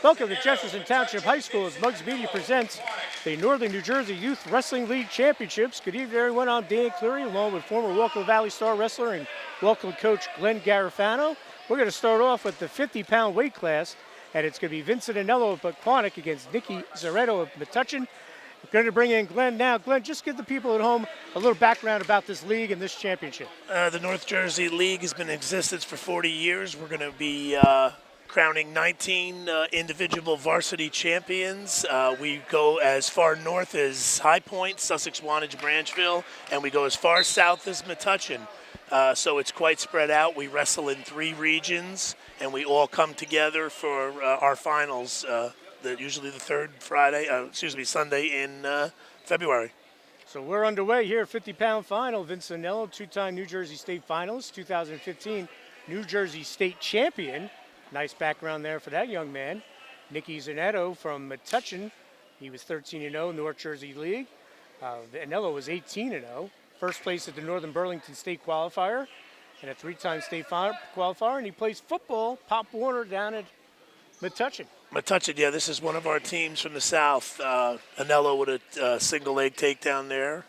Welcome to Jefferson Township High School as Muggs Media presents the Northern New Jersey Youth Wrestling League Championships. Good evening, everyone. I'm Dan Cleary, along with former Walker Valley Star wrestler and Walker coach Glenn Garifano. We're going to start off with the 50-pound weight class, and it's going to be Vincent Anello of Buckhorn against Nicky Zaretto of Metuchen. We're going to bring in Glenn now. Glenn, just give the people at home a little background about this league and this championship. The North Jersey League has been in existence for 40 years. We're going to be crowning 19 individual varsity champions. We go as far north as High Point, Sussex, Wantage, Branchville, and we go as far south as Metuchen. So it's quite spread out. We wrestle in 3 regions, and we all come together for our finals, usually the third Sunday in February. So we're underway here, 50-pound final. Vincent Anello, two-time New Jersey State finalist, 2015 New Jersey State champion. Nice background there for that young man. Nicky Zaretto from Metuchen. He was 13-0 North Jersey League. Anello was 18-0. First place at the Northern Burlington State Qualifier and a 3-time state qualifier. And he plays football, Pop Warner, down at Metuchen. Metuchen, yeah, this is one of our teams from the south. Anello with a single leg takedown there.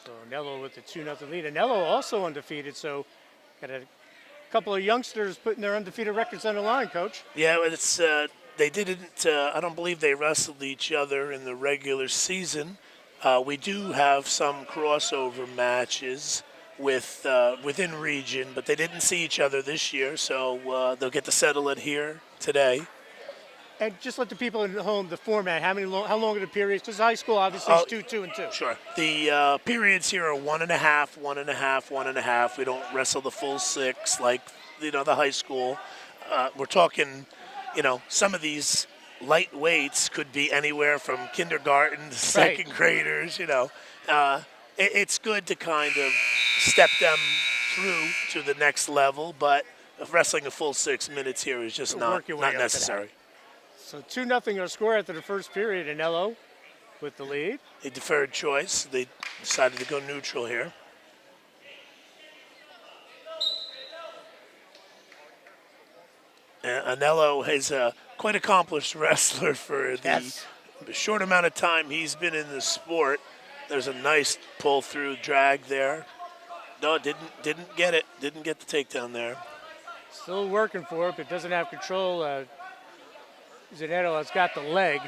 So Anello with the 2-0 lead. Anello also undefeated, so got a couple of youngsters putting their undefeated records on the line, Coach. Yeah, it's they didn't. I don't believe they wrestled each other in the regular season. We do have some crossover matches with within region, but they didn't see each other this year, so they'll get to settle it here today. And just let the people at home the format. How long are the periods? Because high school obviously is 2, 2, and 2. Sure. The periods here are 1.5, 1.5, 1.5. We don't wrestle the full 6 like the high school. We're talking, some of these light weights could be anywhere from kindergarten to second graders. It's good to kind of step them through to the next level, but wrestling a full 6 minutes here is just not necessary. So 2-0 our score after the first period. Anello with the lead. A deferred choice. They decided to go neutral here. Anello is a quite accomplished wrestler for the short amount of time he's been in the sport. There's a nice pull through drag there. No, didn't get it. Didn't get the takedown there. Still working for it, but doesn't have control. Zaretto has got the leg.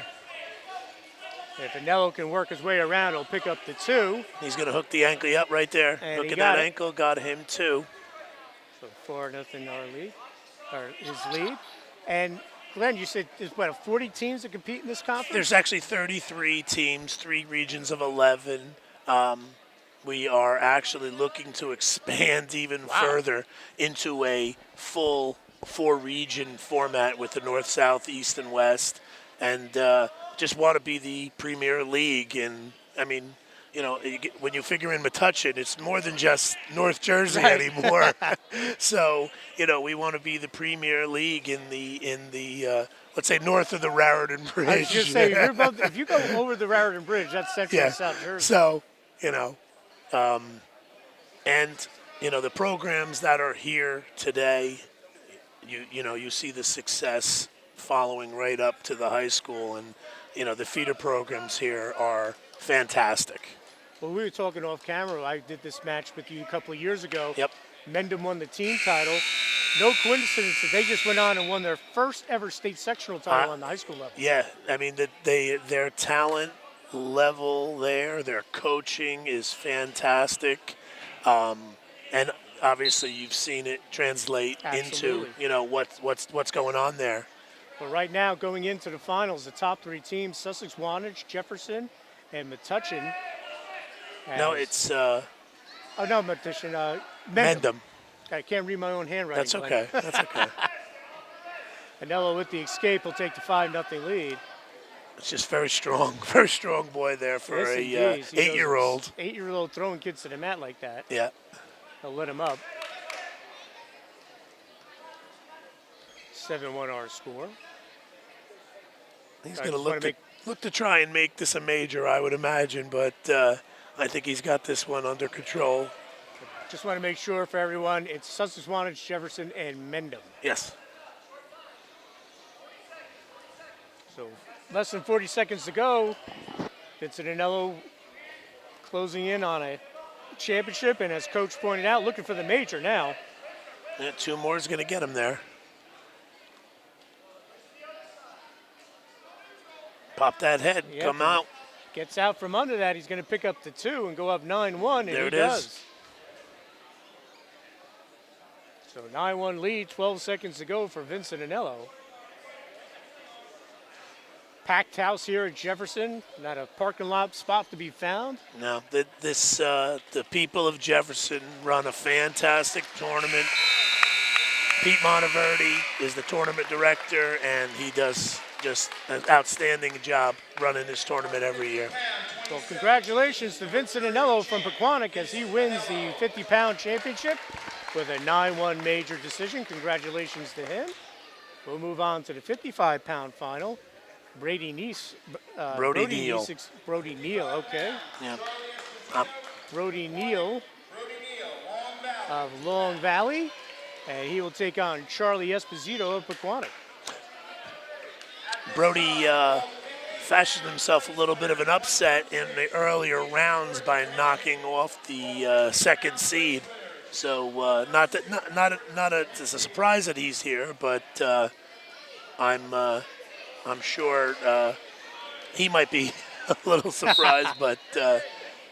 If Anello can work his way around, he'll pick up the 2. He's going to hook the ankle up right there. And Hooking that ankle, got him 2. So 4-0 our lead, or his lead. And Glenn, you said there's 40 teams that compete in this conference? There's actually 33 teams, 3 regions of 11. We are actually looking to expand even further into a full 4-region format with the North, South, East, and West, and just want to be the premier league. And I mean, when you figure in Metuchen, it's more than just North Jersey anymore. So, we want to be the premier league in the let's say north of the Raritan Bridge. I was just saying, if you go over the Raritan Bridge, that's Central and South Jersey. So, and the programs that are here today. You see the success following right up to the high school, and the feeder programs here are fantastic. Well, we were talking off camera. I did this match with you a couple of years ago. Yep. Mendham won the team title. No coincidence that they just went on and won their first ever state sectional title on the high school level. Yeah, I mean their talent level there, their coaching is fantastic, and obviously, you've seen it translate into what's going on there. Well, right now, going into the finals, the top 3 teams: Sussex, Wantage, Jefferson, and Metuchen. No, it's Metuchen. Mendham. I can't read my own handwriting. That's okay. That's okay. Anello with the escape will take the 5-0 lead. It's just very strong boy there for a 8-year-old. 8-year-old throwing kids to the mat like that. Yeah. They'll let him up. 7-1 our score. He's going to look to try and make this a major, I would imagine, but I think he's got this one under control. Just want to make sure for everyone, it's Sussex, Wantage, Jefferson, and Mendham. Yes. So less than 40 seconds to go. Vincent Anello closing in on a championship, and as Coach pointed out, looking for the major now. Yeah, 2 more is going to get him there. Pop that head, Yep, come out. Gets out from under that. He's going to pick up the 2 and go up 9-1, and There he it does. is. So 9-1 lead, 12 seconds to go for Vincent Anello. Packed house here at Jefferson. Not a parking lot spot to be found. No, the people of Jefferson run a fantastic tournament. Pete Monteverdi is the tournament director, and he does just an outstanding job running this tournament every year. Well, congratulations to Vincent Anello from Pequannock as he wins the 50-pound championship with a 9-1 major decision. Congratulations to him. We'll move on to the 55-pound final. Brody Neal, okay. Yeah. Brody Neal of Long Valley, and he will take on Charlie Esposito of Pequannock. Brody fashioned himself a little bit of an upset in the earlier rounds by knocking off the second seed. So it's a surprise that he's here, but I'm sure he might be a little surprised, but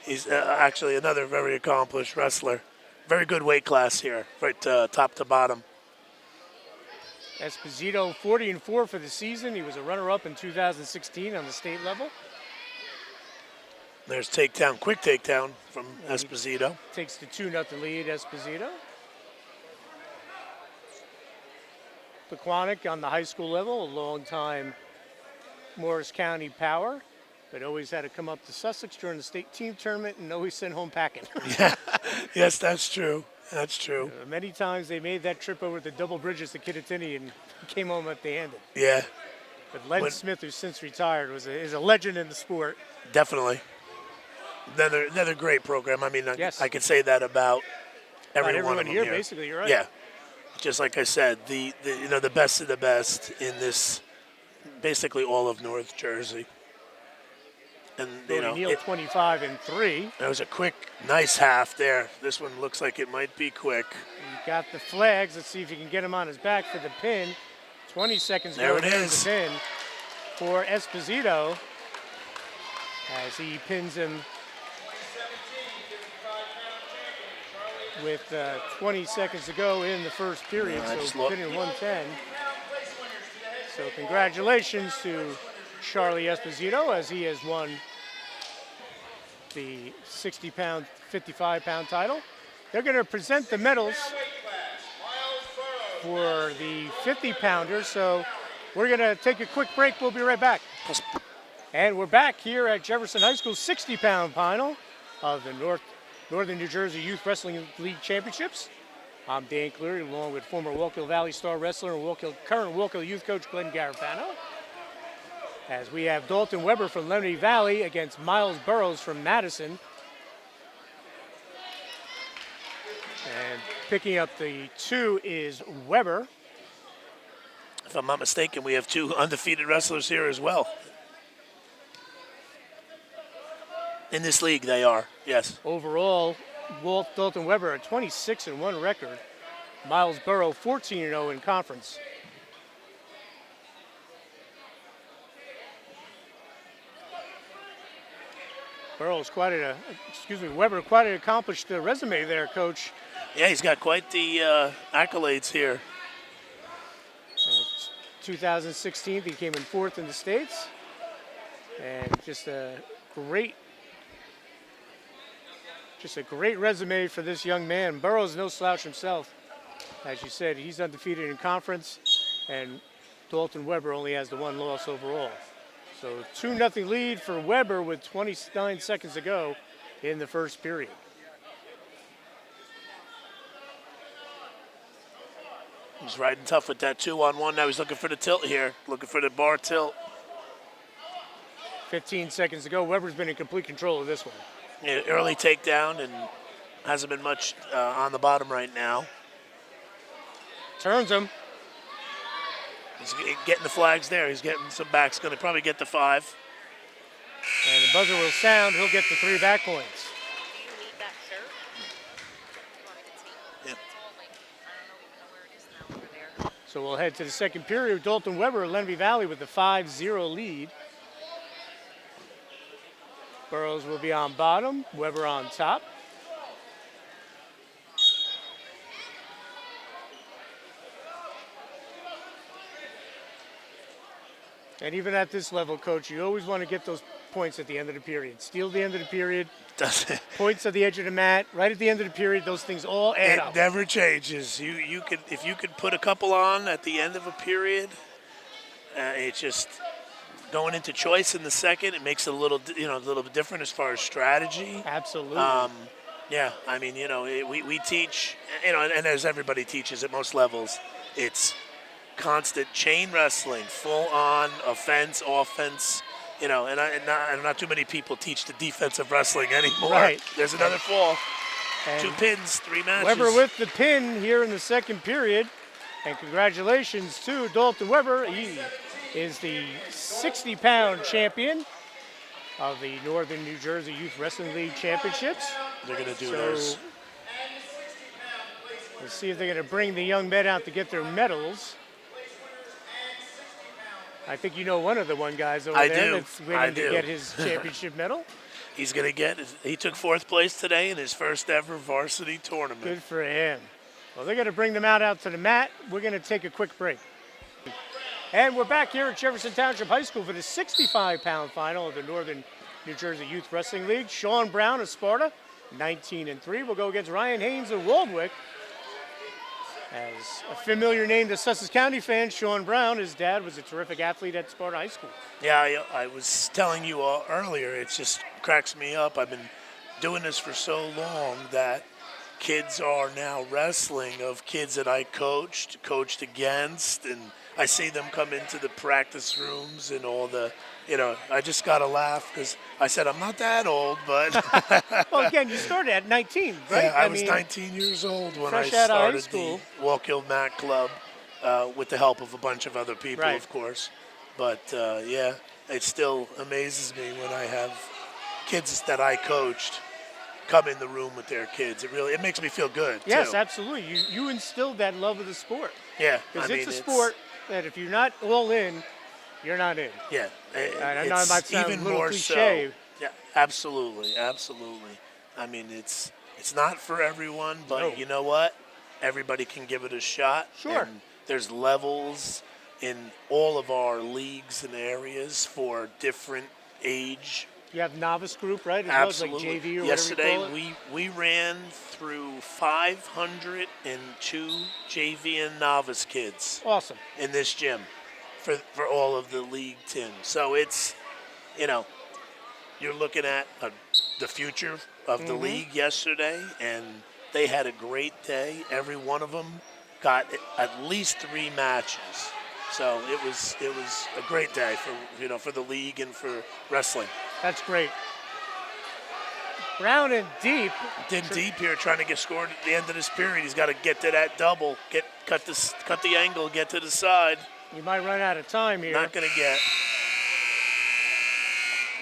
he's actually another very accomplished wrestler. Very good weight class here, right top to bottom. Esposito 40-4 for the season. He was a runner-up in 2016 on the state level. There's takedown, quick takedown from Esposito. Takes the 2-0 lead, Esposito. Pequannock on the high school level, a long-time Morris County power, but always had to come up to Sussex during the state team tournament and always sent home packing. Yeah. Yes, that's true. That's true. Many times they made that trip over the double bridges to Kittatinny and came home empty-handed. Yeah. But Len Smith, who's since retired, is a legend in the sport. Definitely. Another great program. I mean, yes. I could say that about every one of them here. Basically, you're right. Yeah. Just like I said, the best of the best in this, basically all of North Jersey. And Neal 25-3. That was a quick, nice half there. This one looks like it might be quick. You got the flags. Let's see if you can get him on his back for the pin. 20 seconds to go. There it is. The pin for Esposito as he pins him with 20 seconds to go in the first period. So pinning 110. So congratulations to Charlie Esposito as he has won the 60-pound, 55-pound title. They're going to present the medals for the 50-pounders. So we're going to take a quick break. We'll be right back. And we're back here at Jefferson High School 60-pound final of the Northern New Jersey Youth Wrestling League Championships. I'm Dan Cleary, along with former Wallkill Valley star wrestler and current Wallkill youth coach Glenn Garafano. As we have Dalton Weber from Lemonade Valley against Miles Burrows from Madison. And picking up the 2 is Weber. If I'm not mistaken, we have 2 undefeated wrestlers here as well. In this league, they are, yes. Overall, Dalton Weber a 26-1 record. Miles Burrow 14-0 in conference. Weber quite an accomplished resume there, Coach. Yeah, he's got quite the accolades here. 2016, he came in 4th in the States. And just a great resume for this young man. Burrow's no slouch himself. As you said, he's undefeated in conference, and Dalton Weber only has the 1 loss overall. So 2-0 lead for Weber with 29 seconds to go in the first period. He's riding tough with that 2-on-1. Now he's looking for the tilt here, looking for the bar tilt. 15 seconds to go. Weber's been in complete control of this one. Yeah, early takedown and hasn't been much on the bottom right now. Turns him. He's getting the flags there. He's getting some backs. Going to probably get the 5. And the buzzer will sound. He'll get the 3 back points. Do you need that shirt? You want me to take it? Yeah. It's all like, I don't even know where it is now over there. So we'll head to the second period. Dalton Weber, Lenby Valley with the 5-0 lead. Burrows will be on bottom, Weber on top. And even at this level, Coach, you always want to get those points at the end of the period. Steal the end of the period, Doesn't points at the edge of the mat, right at the end of the period. Those things all add it up. never changes. You could, if you could put a couple on at the end of a period, it's just going into choice in the second. It makes it a little bit different as far as strategy. Absolutely. Yeah, I mean, we teach, and as everybody teaches at most levels, it's constant chain wrestling, full on offense. And not too many people teach the defensive wrestling anymore. Right. There's another fall. And 2 pins, 3 matches. Weber with the pin here in the second period. And congratulations to Dalton Weber. He is the 60-pound champion of the Northern New Jersey Youth Wrestling League Championships. They're going to do So theirs. we'll see if they're going to bring the young men out to get their medals. I think you know one of the guys over I there do. that's I waiting to do. get his championship medal. He's going to he took 4th place today in his first ever varsity tournament. Good for him. Well, they're going to bring them out to the mat. We're going to take a quick break. And we're back here at Jefferson Township High School for the 65-pound final of the Northern New Jersey Youth Wrestling League. Sean Brown of Sparta, 19-3, will go against Ryan Haynes of Waldwick. As a familiar name to Sussex County fans, Sean Brown, his dad was a terrific athlete at Sparta High School. Yeah, I was telling you all earlier, it just cracks me up. I've been doing this for so long that kids are now wrestling of kids that I coached against, and I see them come into the practice rooms and all the, I just got to laugh because I said, I'm not that old, but Well, again, you started at 19, right? yeah, I was 19 years old when I fresh out of high started school. the Wallkill Mat Club with the help of a bunch of other people, Right. of course. But, yeah, it still amazes me when I have kids that I coached come in the room with their kids. It makes me feel good, Yes, too. absolutely. You instilled that love of the sport. Yeah, Because I it's mean, a sport that if you're not all in, you're not in. Yeah, And I know it it's might sound even a little more cliche. so. Yeah, absolutely. I mean, it's not for everyone, but No. you know what? Everybody can give it a shot. Sure. And there's levels in all of our leagues and areas for different age. You have novice group, right? As Absolutely. well as like JV or Yesterday whatever you call it? we ran through 502 JV and novice kids Awesome. in this gym for all of the league teams. So it's, you're looking at the future of the league yesterday, and they had a great day. Every one of them got at least 3 matches. So it was a great day for the league and for wrestling. That's great. Brown and deep. Deep here, trying to get scored at the end of this period. He's got to get to that double, cut the angle, get to the side. You might run out of time here. Not going to get.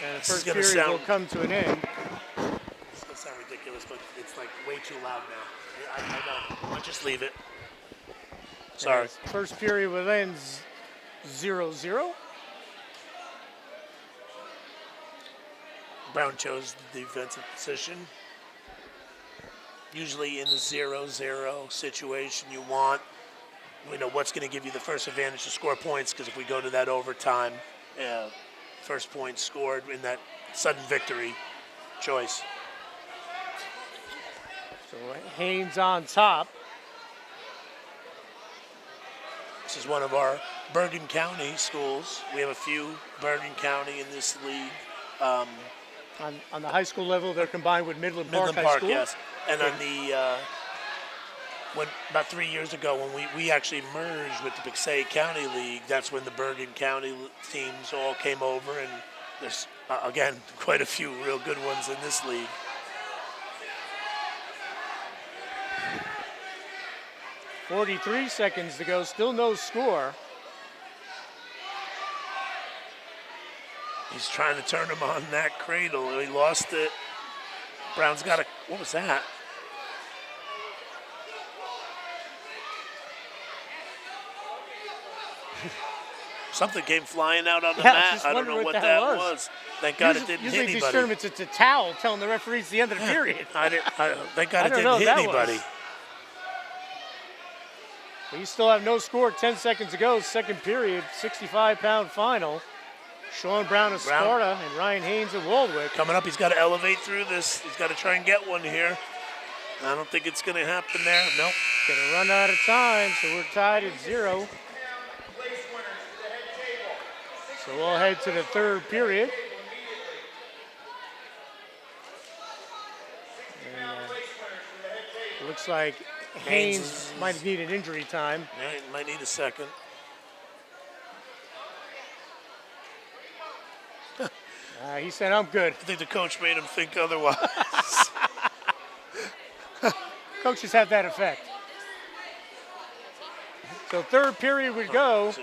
And the This is first gonna period will sound- come to an end. It's going to sound ridiculous, but it's like way too loud now. I know. I'll just leave it. Sorry. As first period will end 0-0. Brown chose the defensive position. Usually in the 0-0 situation, you want, what's going to give you the first advantage to score points, because if we go to that overtime, first point scored in that sudden victory choice. So Haynes on top. This is one of our Bergen County schools. We have a few Bergen County in this league. On the high school level, they're combined with Midland Park Midland High Park, School. yes. And on the when about 3 years ago, when we actually merged with the Passaic County League, that's when the Bergen County teams all came over, and there's again quite a few real good ones in this league. 43 seconds to go, still no score. He's trying to turn him on that cradle. He lost it. Brown's got a, what was that? Something came flying out on the Yeah, mat. just I don't wondering know what what the that hell was. Thank God it Usually, didn't usually hit these anybody. tournaments, it's a towel telling the referee it's the end of the period. Thank God I it don't know didn't what hit that was. anybody. But you still have no score. 10 seconds to go. Second period. 65-pound final. Sean Brown of Brown. Sparta and Ryan Haynes of Waldwick. Coming up, he's got to elevate through this. He's got to try and get one here. I don't think it's going to happen there. Nope. Gonna run out of time, so we're tied at 0. So we'll head to the third period. And, looks like Haynes might need an injury time. Yeah, he might need a second. He said, I'm good. I think the coach made him think otherwise. Coaches have that effect. So third period we go.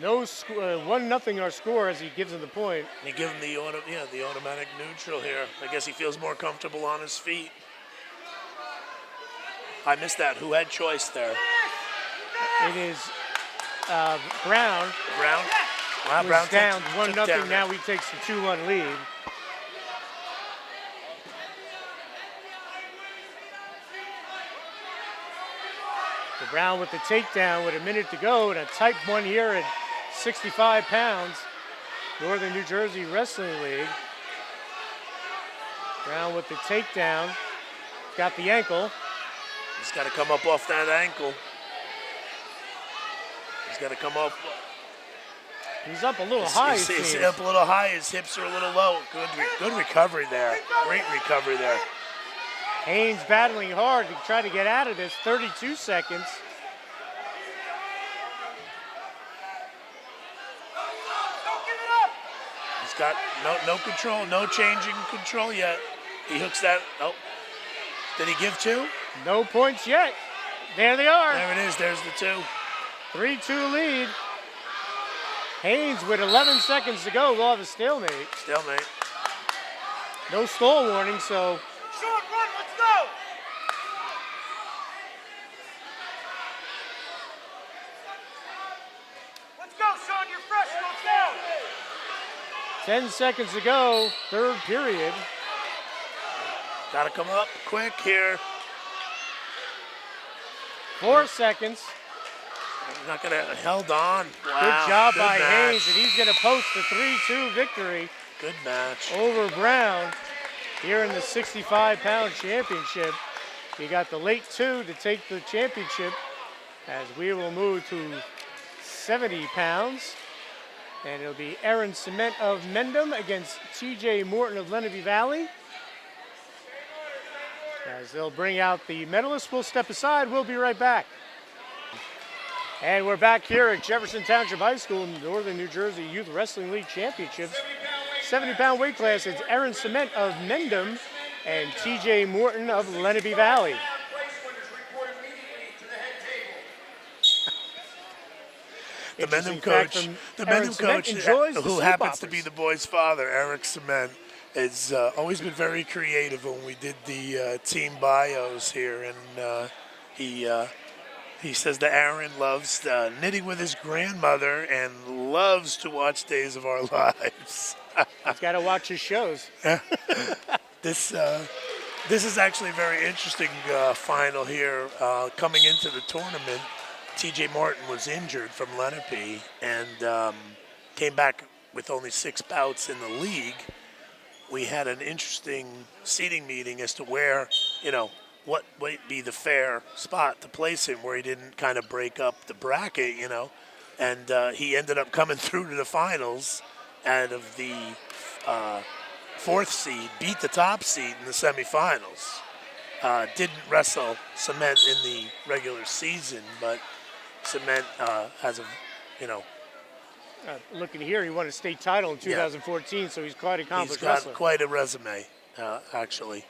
No 1-0 our score as he gives him the point. They give him the automatic neutral here. I guess he feels more comfortable on his feet. I missed that. Who had choice there? It is Brown. Brown. Wow, Was Brown down took 1-0. down Now he takes the 2-1 lead. So Brown with the takedown with a minute to go and a tight one here at 65 pounds. Northern New Jersey Wrestling League. Brown with the takedown. Got the ankle. He's got to come up off that ankle. He's got to come up. He's up a little high. He's up a little high. His hips are a little low. Good recovery there. Great recovery there. Haynes battling hard to try to get out of this. 32 seconds. He's got no control, no changing control yet. He hooks that. Oh, did he give two? No points yet. There they are. There it is. There's the two. 3-2 lead. Haynes with 11 seconds to go will have a stalemate. Stalemate. No stall warning, so Sean, run, let's go! Let's go, Sean, you're fresh, let's go! 10 seconds to go, third period. Got to come up quick here. 4 seconds. He's not gonna held on. Wow. Good job by match. Haynes, and he's going to post the 3-2 victory Good match. over Brown here in the 65-pound championship. He got the late 2 to take the championship as we will move to 70 pounds. And it'll be Aaron Cement of Mendham against TJ Morton of Lenape Valley. As they'll bring out the medalists, we'll step aside. We'll be right back. And we're back here at Jefferson Township High School, Northern New Jersey Youth Wrestling League Championships. 70-pound weight class, it's Aaron Cement of Mendham and TJ Morton of Lenape Valley. The Mendham Interesting fact coach, from the Aaron Mendham Cement coach, enjoys the who soap happens to operas. be the boy's father, Eric Cement, has always been very creative when we did the team bios here, and he says that Aaron loves knitting with his grandmother and loves to watch Days of Our Lives. He's got to watch his shows. This is actually a very interesting final here. Coming into the tournament, TJ Morton was injured from Lenape and came back with only 6 bouts in the league. We had an interesting seating meeting as to where, what might be the fair spot to place him where he didn't kind of break up the bracket, And he ended up coming through to the finals out of the 4th seed, beat the top seed in the semifinals. Didn't wrestle Cement in the regular season, but Cement has a, Looking here, he won a state title in 2014, so he's quite he's accomplished got wrestler. quite a resume, actually.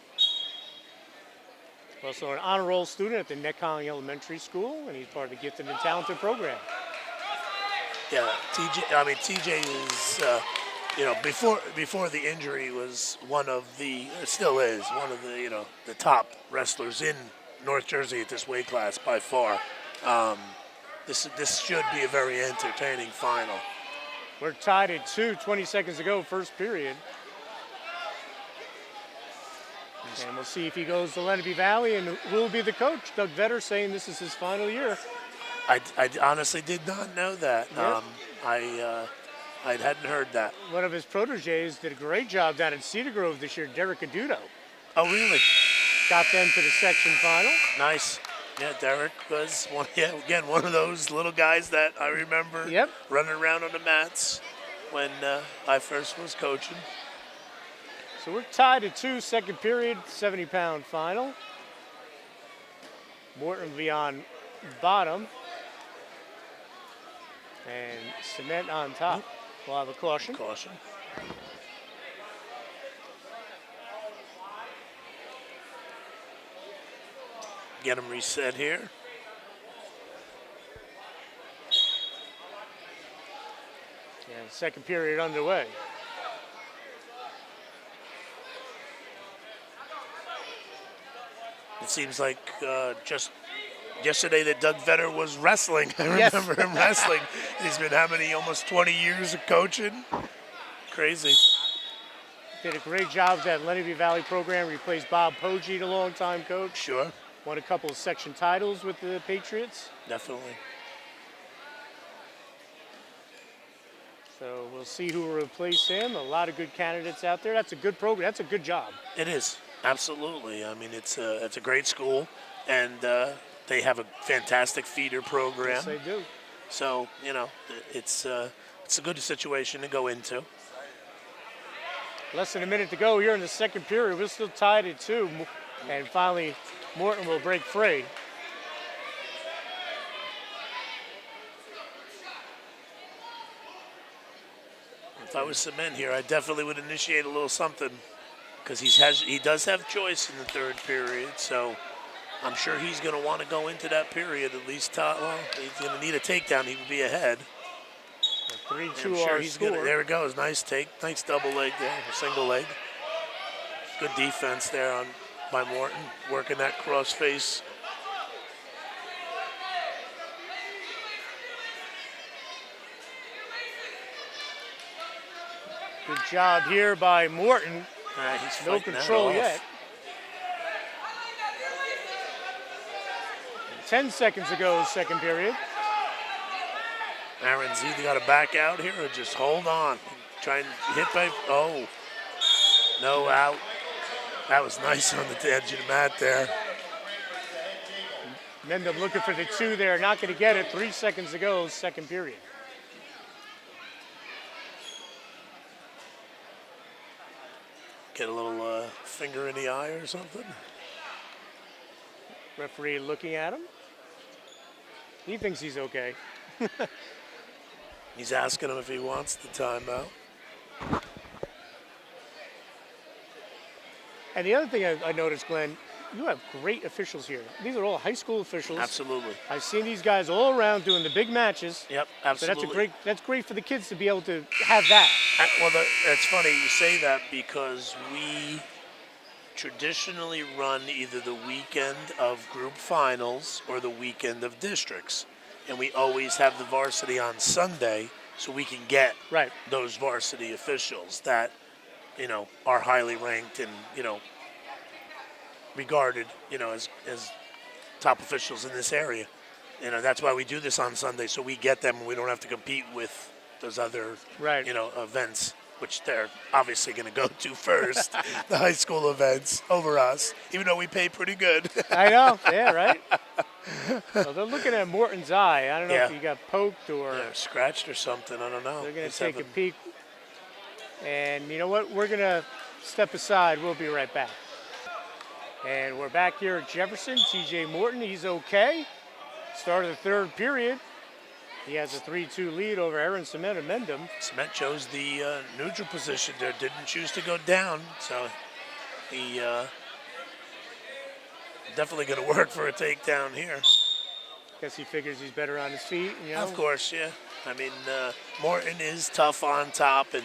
Also an honor roll student at the Nekong Elementary School, and he's part of the Gifted and Talented program. Yeah, TJ. I mean, TJ is, before the injury was one of the, still is one of the, the top wrestlers in North Jersey at this weight class by far. This should be a very entertaining final. We're tied at 2, 20 seconds to go, first period. And we'll see if he goes to Lenape Valley and who will be the coach. Doug Vetter saying this is his final year. I honestly did not know that. Yep. I hadn't heard that. One of his proteges did a great job down at Cedar Grove this year, Derek Adudo. Oh, really? Got them to the section final. Nice. Yeah, Derek was one of those little guys that I remember Yep. running around on the mats when I first was coaching. So we're tied at 2, second period, 70-pound final. Morton will be on bottom. And Cement on top. We'll have a caution. Caution. Get him reset here. And second period underway. It seems like just yesterday that Doug Vetter was wrestling. I Yes. remember him wrestling. He's been how many? Almost 20 years of coaching. Crazy. Did a great job with that Lenape Valley program. Replaced Bob Poggi, the longtime coach. Sure. Won a couple of section titles with the Patriots. Definitely. So we'll see who will replace him. A lot of good candidates out there. That's a good program. That's a good job. It is. Absolutely. I mean, it's a great school, and they have a fantastic feeder program. Yes, they do. So, it's a good situation to go into. Less than a minute to go here in the second period. We're still tied at 2. And finally, Morton will break free. If I was Cement here, I definitely would initiate a little something because he does have choice in the third period. So I'm sure he's going to want to go into that period at least. He's going to need a takedown. He would be ahead. 3-2 I'm sure our he's score. gonna. There it goes. Nice take. Nice double leg there. Single leg. Good defense there by Morton. Working that cross face. Good job here by Morton. He's No fighting that control off. yet. 10 seconds to go, second period. Aaron's either got to back out here or just hold on. Try and hit by. Oh, no, out. That was nice on the edge of the mat there. Mendham looking for the 2 there, not going to get it. 3 seconds to go, second period. Get a little finger in the eye or something. Referee looking at him. He thinks he's okay. He's asking him if he wants the timeout. And the other thing I noticed, Glenn, you have great officials here. These are all high school officials. Absolutely. I've seen these guys all around doing the big matches. Yep, So absolutely. that's great for the kids to be able to have that. Well, it's funny you say that because we traditionally run either the weekend of group finals or the weekend of districts. And we always have the varsity on Sunday so we can get Right. those varsity officials that, are highly ranked and, regarded, as top officials in this area. That's why we do this on Sunday, so we get them and we don't have to compete with those other, Right. events, which they're obviously going to go to first, the high school events over us, even though we pay pretty good. I know. Yeah, right? Well, they're looking at Morton's eye. I don't know if Yeah. he got poked or They're scratched or something, I don't know. they're going He's to take a having- peek. And you know what? We're going to step aside. We'll be right back. And we're back here at Jefferson. TJ Morton, he's okay. Start of the third period. He has a 3-2 lead over Aaron Cement of Mendham. Cement chose the neutral position there, didn't choose to go down, so he definitely going to work for a takedown here. Guess he figures he's better on his feet. You know? Of course, yeah. I mean, Morton is tough on top, and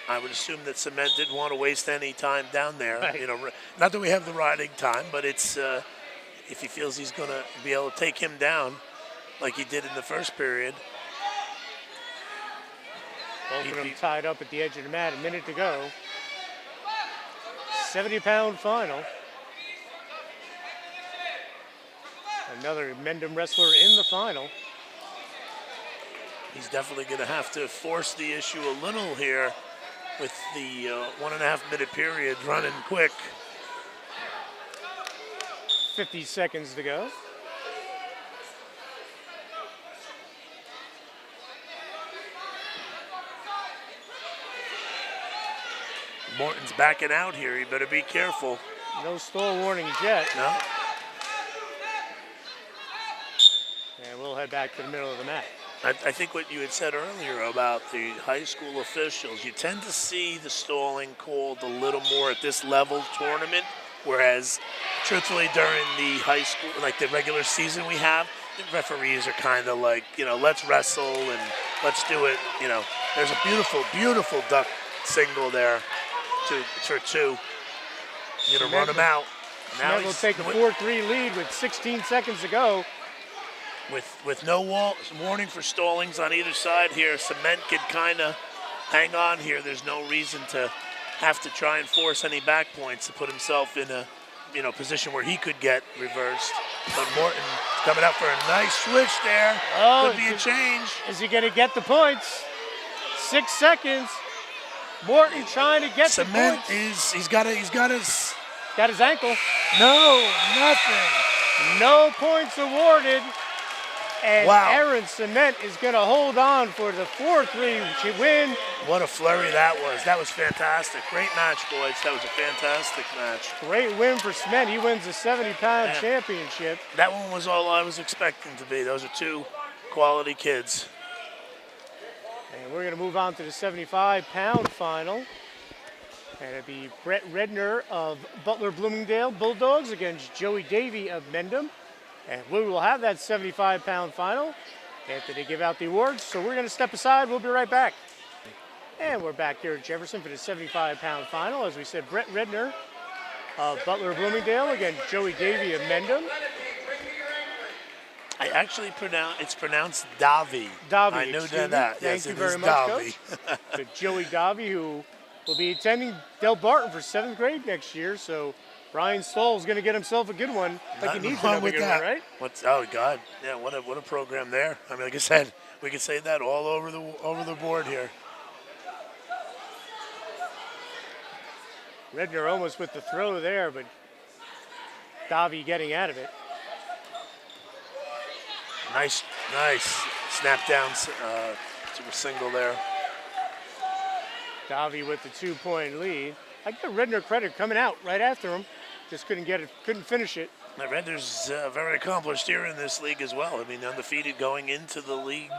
I would assume that Cement didn't want to waste any time down there. Right. You know, not that we have the riding time, but it's if he feels he's going to be able to take him down like he did in the first period. Both of them tied up at the edge of the mat. A minute to go. 70-pound final. Another Mendham wrestler in the final. He's definitely going to have to force the issue a little here with the 1.5 minute period running quick. 50 seconds to go. Morton's backing out here. You better be careful. No stall warnings yet. No. And we'll head back to the middle of the mat. I think what you had said earlier about the high school officials, you tend to see the stalling called a little more at this level tournament, whereas truthfully during the high school, like the regular season we have, the referees are kind of like, you know, let's wrestle and let's do it. You know, there's a beautiful, beautiful duck single there for two. You know, run him out. Now Cement will take a 4-3 lead with 16 seconds to go. With no warning for stallings on either side here, Cement can kind of hang on here. There's no reason to have to try and force any back points to put himself in a position where he could get reversed. But Morton coming up for a nice switch there. Oh, could be a change. Is he going to get the points? 6 seconds. Morton trying to get Cement the points. he's got his Got his ankle. no, nothing. No points awarded. And Wow. Aaron Cement is going to hold on for the 4-3 win. What a flurry that was. That was fantastic. Great match, boys. That was a fantastic match. Great win for Cement. He wins the 70-pound Yeah. championship. That one was all I was expecting to be. Those are two quality kids. And we're going to move on to the 75-pound final. And it'll be Brett Redner of Butler Bloomingdale Bulldogs against Joey Davey of Mendham. And we will have that 75-pound final after they give out the awards. So we're going to step aside. We'll be right back. And we're back here at Jefferson for the 75-pound final. As we said, Brett Redner of Butler Bloomingdale against Joey Davey of Mendham. I actually it's pronounced Davi. Davi, I know excuse me. that. Thank Yes, you it very is much, Davi. To Joey Davey, who will be attending Del Barton for 7th grade next year. So Brian Stoll's going to get himself a good one, like he Nothing needs wrong another with good that. one, right? Oh God, yeah, what a program there. I mean, like I said, we could say that all over the board here. Redner almost with the throw there, but Davi getting out of it. Nice snap down to a single there. Davi with the 2-point lead. I give Redner credit coming out right after him. Just couldn't finish it. Now, Redner's very accomplished here in this league as well. I mean, undefeated going into the league,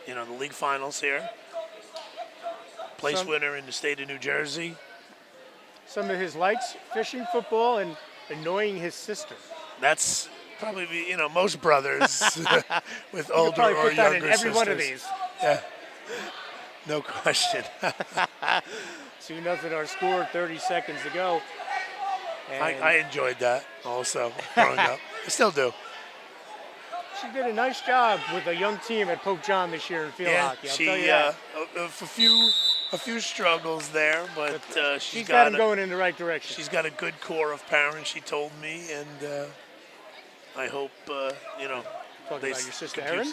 the league finals here. Place winner in the state of New Jersey. Some of his likes, fishing, football, and annoying his sister. That's probably, most brothers with You could older probably or put that younger in every sisters. one of these. Yeah, no question. 2-0 our score, 30 seconds to go. And I enjoyed that also growing up. I still do. she did a nice job with a young team at Pope John this year in field Yeah, hockey. I'll she tell you that. a few struggles there, but She's got him going in the right direction. she's got a good core of parents. She told me, and I hope Talking about your sister Erin?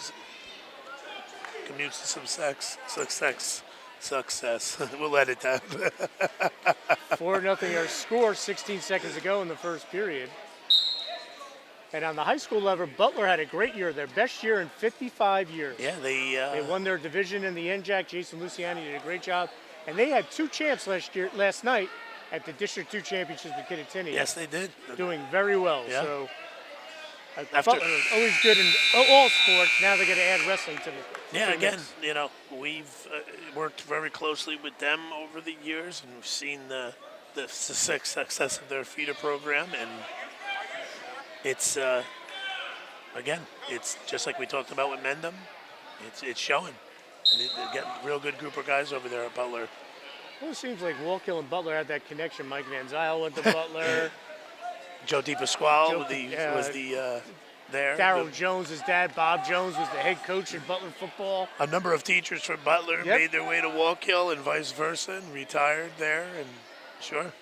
commutes to some success. We'll edit that. 4-0 our score, 16 seconds to go in the first period. And on the high school level, Butler had a great year, their best year in 55 years. Yeah, They won their division in the NJAC. Jason Luciani did a great job. And they had 2 champs last night at the District 2 Championships with Kittatinny. yes, they did. Doing very well. Yeah. So After- Butler is always good in all sports. Now they're going to add wrestling to the Yeah, to the again, mix. we've worked very closely with them over the years, and we've seen the success of their feeder program, and it's again, it's just like we talked about with Mendham. It's showing. And they got a real good group of guys over there at Butler. Well, it seems like Wallkill and Butler had that connection. Mike Van Zyl went to Butler. Joe DePasquale Joe- was the there. Darryl Jones, his dad, Bob Jones, was the head coach at Butler football. A number of teachers from Butler Yep. made their way to Wallkill and vice versa, and retired there. And sure,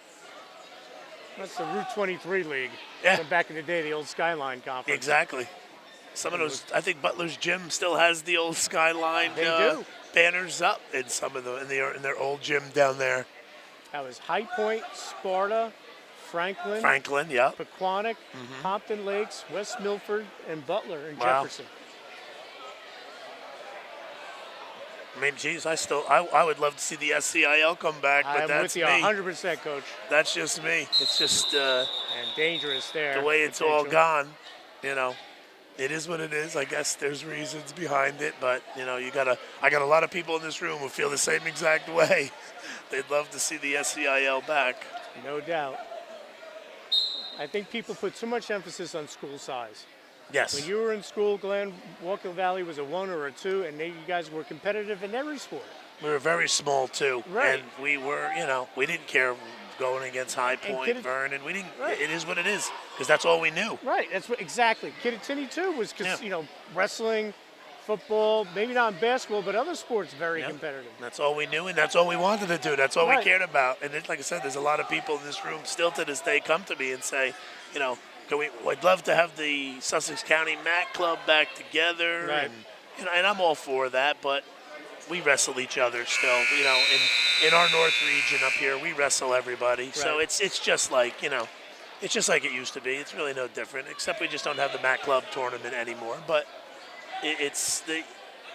That's the Route 23 League. Yeah. From back in the day, the old Skyline Conference. exactly. Some of those, I think Butler's gym still has the old Skyline They do. banners up in some of the in their old gym down there. That was High Point, Sparta, Franklin, Franklin, yeah. Pequannock, Pompton Lakes, West Milford, and Butler and Wow. Jefferson. I mean, geez, I would love to see the SCIL come back, but I'm that's with you me. 100%, Coach. That's just me. It's just And dangerous there. the way it's all potential. gone. You know, it is what it is. I guess there's reasons behind it, but you know, I got a lot of people in this room who feel the same exact way. They'd love to see the SCIL back. No doubt. I think people put too much emphasis on school size. Yes. When you were in school, Glenn, Wallkill Valley was a 1 or a 2, and you guys were competitive in every sport. We were very small too, Right. and we were, we didn't care going against High And Point, Kidd- Vernon. We didn't. Right. It is what it is because that's all we knew. Right, that's what exactly. Kittatinny too was, Yeah. wrestling, football, maybe not basketball, but other sports very Yeah. competitive. That's all we knew, and that's all we wanted to do. That's all Right. we cared about. And like I said, there's a lot of people in this room still to this day come to me and say, I'd love to have the Sussex County Mat Club back together, Right. and I'm all for that. But we wrestle each other still. In our North region up here, we wrestle everybody. So Right. it's just like it's just like it used to be. It's really no different, except we just don't have the Mat Club tournament anymore. But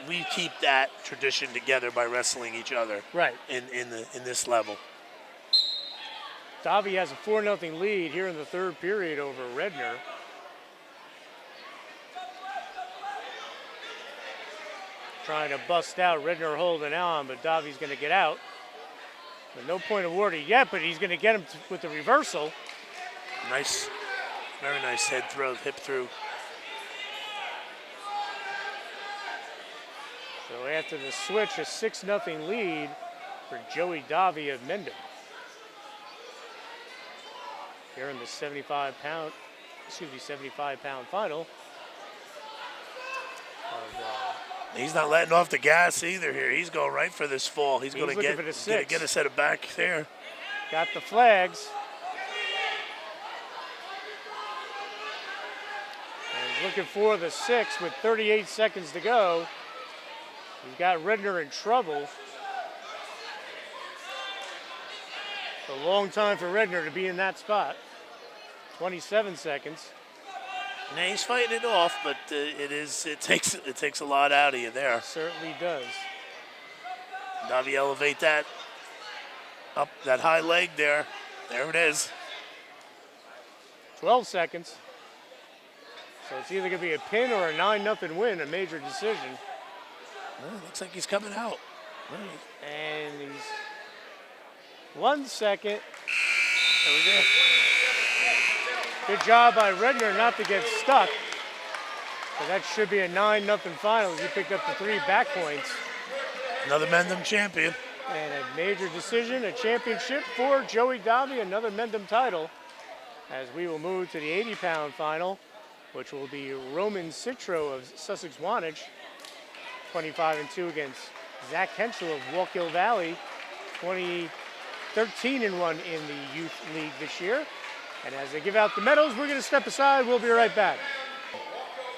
we keep that tradition together by wrestling each other Right. in this level. Davi has a 4-0 lead here in the third period over Redner. Trying to bust out, Redner holding on, but Davi's going to get out. But no point awarded yet, but he's going to get him with the reversal. Nice, very nice head throw, hip through. So after the switch, a 6-0 lead for Joey Davi of Mendham. Here in the 75-pound final. He's not letting off the gas either here. He's going right for this fall. He's going to looking for the six. get a set of back there. Got the flags. And he's looking for the 6 with 38 seconds to go. He's got Redner in trouble. It's a long time for Redner to be in that spot. 27 seconds. Now he's fighting it off, but it takes a lot out of you there. Certainly does. Davi, elevate that up that high leg there. There it is. 12 seconds. So it's either going to be a pin or a 9-0 win, a major decision. Well, looks like he's coming out. And he's 1 second. There we go. Good job by Redner not to get stuck. So that should be a 9-0 final. He picked up the 3 back points. Another Mendham champion. And a major decision, a championship for Joey Davi, another Mendham title. As we will move to the 80-pound final, which will be Roman Citro of Sussex Wantage, 25-2 against Zach Henschel of Wallkill Valley, 13-1 in the youth league this year. And as they give out the medals, we're going to step aside. We'll be right back.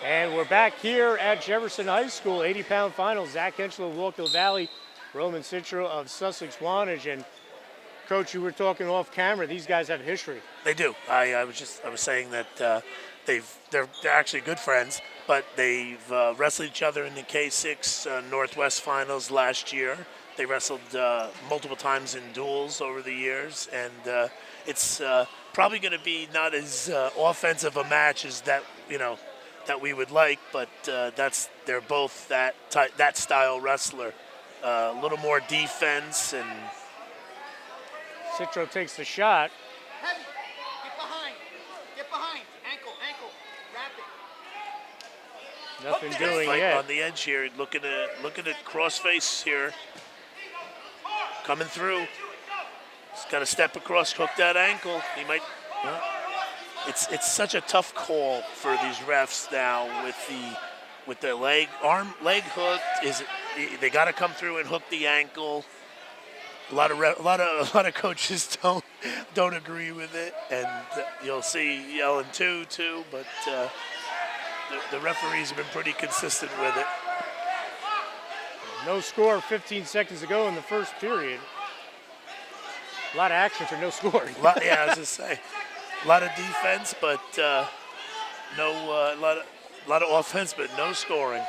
And we're back here at Jefferson High School, 80-pound final. Zach Henschel of Wallkill Valley, Roman Citro of Sussex Wantage. And Coach, you were talking off camera. These guys have history. They do. I was saying that they're actually good friends, but they've wrestled each other in the K6 Northwest Finals last year. They wrestled multiple times in duels over the years, and it's probably going to be not as offensive a match as that we would like, but they're both that style wrestler. A little more defense and. Citro takes the shot. Heavy. Get behind. Get behind. Ankle. Wrap Nothing doing Fight yet. on the edge here, looking at cross face here, coming through. He's got to step across, hook that ankle. He might. It's such a tough call for these refs now with the leg hook. They got to come through and hook the ankle. A lot of coaches don't agree with it, and you'll see yelling too. But the referees have been pretty consistent with it. No score 15 seconds to go in the first period. A lot of action for no scoring. Yeah, I was just saying, a lot of defense, but a lot of offense, but no scoring.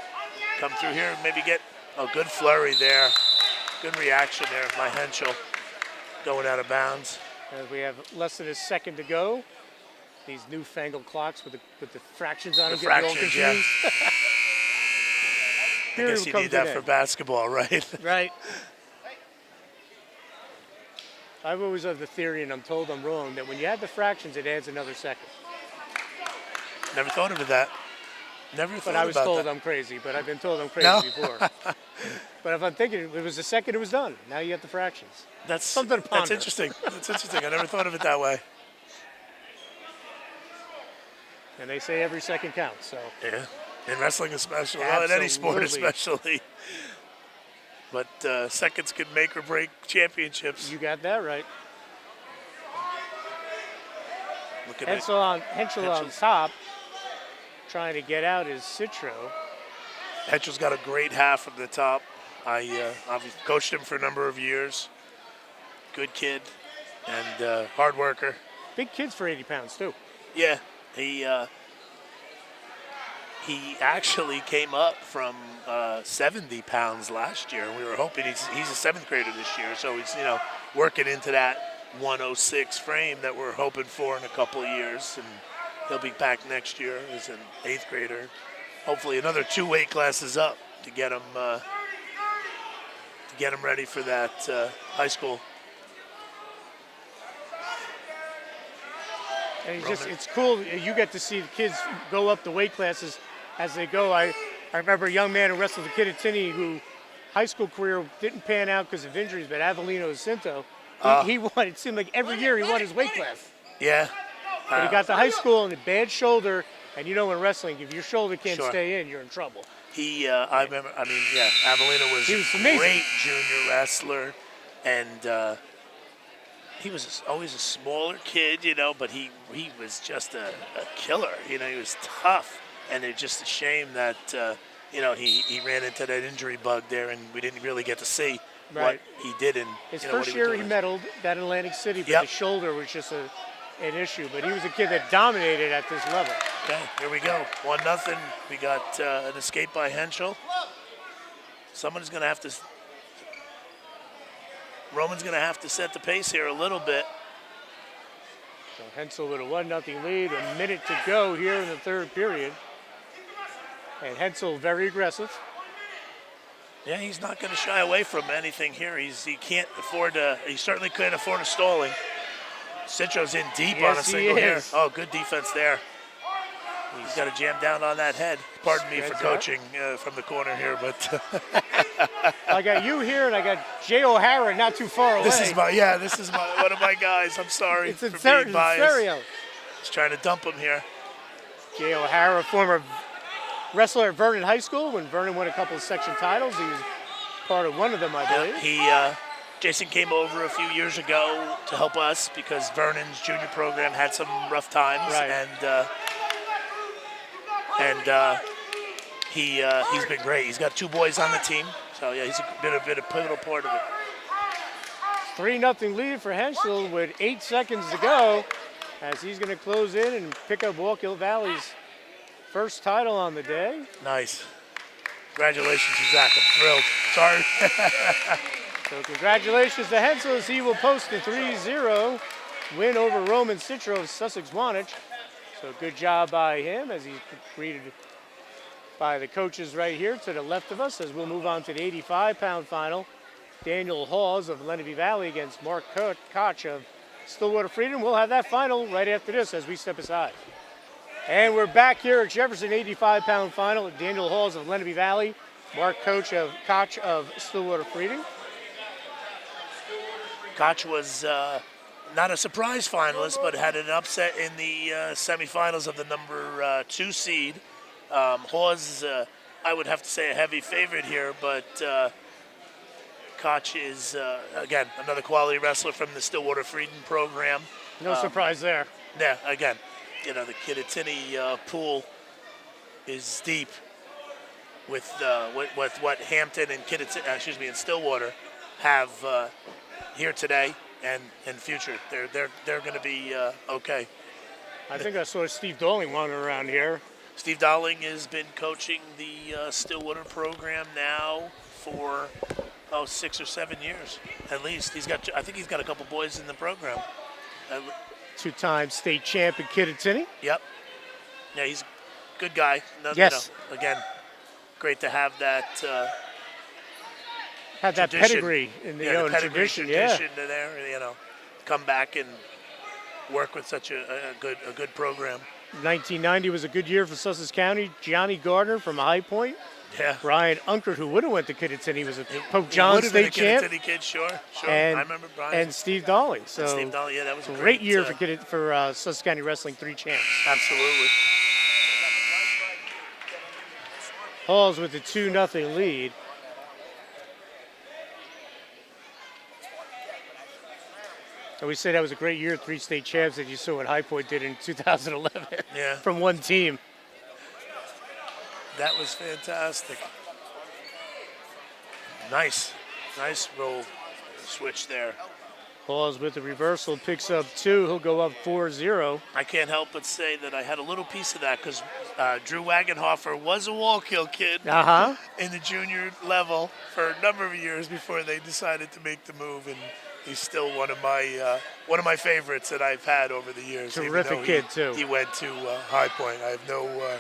Come through here and maybe get a good flurry there. Good reaction there by Henschel, going out of bounds. As we have less than a second to go. These newfangled clocks with the fractions on them get all Fractions, yeah. confused. I guess you need that for basketball, right? Right. I've always had the theory, and I'm told I'm wrong, that when you add the fractions, it adds another second. Never thought of it that. Never thought But I was about told that. I'm crazy, but I've been told I'm crazy No? before. But if I'm thinking it was the second, it was done. Now you got the fractions. That's something to That's ponder. interesting. That's interesting. I never thought of it that way. And they say every second counts, so. Yeah, in wrestling especially, well, in any sport Absolutely. especially. But seconds can make or break championships. You got that right. Look at Henschel on top, trying to get out is Citro. Henschel's got a great half from the top. I've coached him for a number of years. Good kid and hard worker. Big kids for 80 pounds, too. Yeah, he actually came up from 70 pounds last year. We were hoping he's a seventh grader this year, so he's working into that 106 frame that we're hoping for in a couple of years, and he'll be back next year as an eighth grader. Hopefully, another 2 weight classes up to get him ready for that high school. And it's cool. You get to see the kids go up the weight classes as they go. I remember a young man who wrestled a kid at Tinney who high school career didn't pan out because of injuries, but Avelino Jacinto, he won. It seemed like every year he won his weight class. Yeah. But he got to high school and a bad shoulder, and in wrestling, if your shoulder can't Sure. stay in, you're in trouble. Avelino was He was a amazing. great junior wrestler, and he was always a smaller kid, but he was just a killer. He was tough, and it's just a shame that he ran into that injury bug there, and we didn't really get to see Right. what he did. And His what first was year doing. he medaled that in Atlantic City, but Yep. the shoulder was just an issue. But he was a kid that dominated at this level. Okay, here we go. 1-0. We got an escape by Henschel. Roman's going to have to set the pace here a little bit. So Hensel with a 1-0 lead, a minute to go here in the third period. And Hensel very aggressive. Yeah, he's not going to shy away from anything here. He certainly can't afford a stalling. Citro's in deep on a Yes, he single here. is. Oh, good defense there. He's got to jam down on that head. Pardon me for Spreads coaching from the corner here, but I got you here, and I got Jay O'Hara not too far away. this is one of my guys. I'm sorry It's in for being biased. stereo. Just trying to dump him here. Jay O'Hara, former wrestler at Vernon High School. When Vernon won a couple of section titles, he was part of one of them, I believe. Jason came over a few years ago to help us because Vernon's junior program had some rough times, Right. and he's been great. He's got 2 boys on the team, so yeah, he's been a pivotal part of it. 3-0 lead for Henschel with 8 seconds to go as he's going to close in and pick up Wallkill Valley's first title on the day. Nice. Congratulations to Zach. I'm thrilled. Sorry. So congratulations to Hensel as he will post a 3-0 win over Roman Citro of Sussex Wantage. So good job by him as he's greeted by the coaches right here to the left of us as we'll move on to the 85-pound final. Daniel Hawes of Lenape Valley against Mark Koch of Stillwater Freedom. We'll have that final right after this as we step aside. And we're back here at Jefferson 85-pound final at Daniel Halls of Lenape Valley. Mark Koch of Stillwater Freedom. Koch was not a surprise finalist, but had an upset in the semifinals of the number 2 seed. Hawes, I would have to say, a heavy favorite here, but Koch is, again, another quality wrestler from the Stillwater Freedom program. No surprise there. Yeah, again, you know, the Kittatinny pool is deep with what Hampton and and Stillwater have here today and future. They're going to be okay. I think I saw Steve Doling wandering around here. Steve Dowling has been coaching the Stillwater program now for 6 or 7 years at least. I think he's got a couple boys in the program. Two-time state champ in Kittatinny. Yep. Yeah, he's a good guy. Yes. You know, again, great to have that. Had that tradition. pedigree in the The pedigree tradition. there. You know, come back and work with such a good program. 1990 was a good year for Sussex County. Johnny Gardner from High Point. Yeah. Brian Unkert, who would have went to Kittatinny, was a Pope He John would have been state a champ. Kittatinny kid, sure. And, I remember Brian. And Steve Dolly. So Steve Dolly, yeah, that was a great year for Sussex County Wrestling, 3 champs. Absolutely. Halls with the 2-0 lead. And we said that was a great year, 3 state champs that you saw what High Point did in 2011 Yeah. from one team. That was fantastic. Nice roll switch there. Halls with the reversal, picks up 2. He'll go up 4-0. I can't help but say that I had a little piece of that because Drew Wagenhofer was a Wallkill kid in the junior level for a number of years before they decided to make the move, and he's still one of my favorites that I've had over the years. Terrific kid, too. He went to High Point. I have no.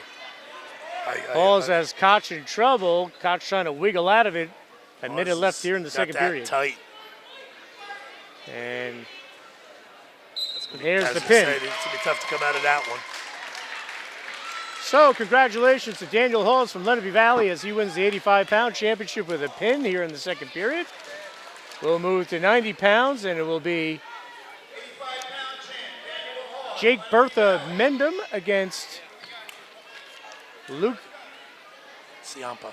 Halls has Koch in trouble. Koch trying to wiggle out of it. A minute left here in the second period. Tight. And As there's we the pin. said, it's going to be tough to come out of that one. So congratulations to Daniel Halls from Lenape Valley as he wins the 85-pound championship with a pin here in the second period. We'll move to 90 pounds, and it will be Jake Bertha Mendham against Luke Ciampa.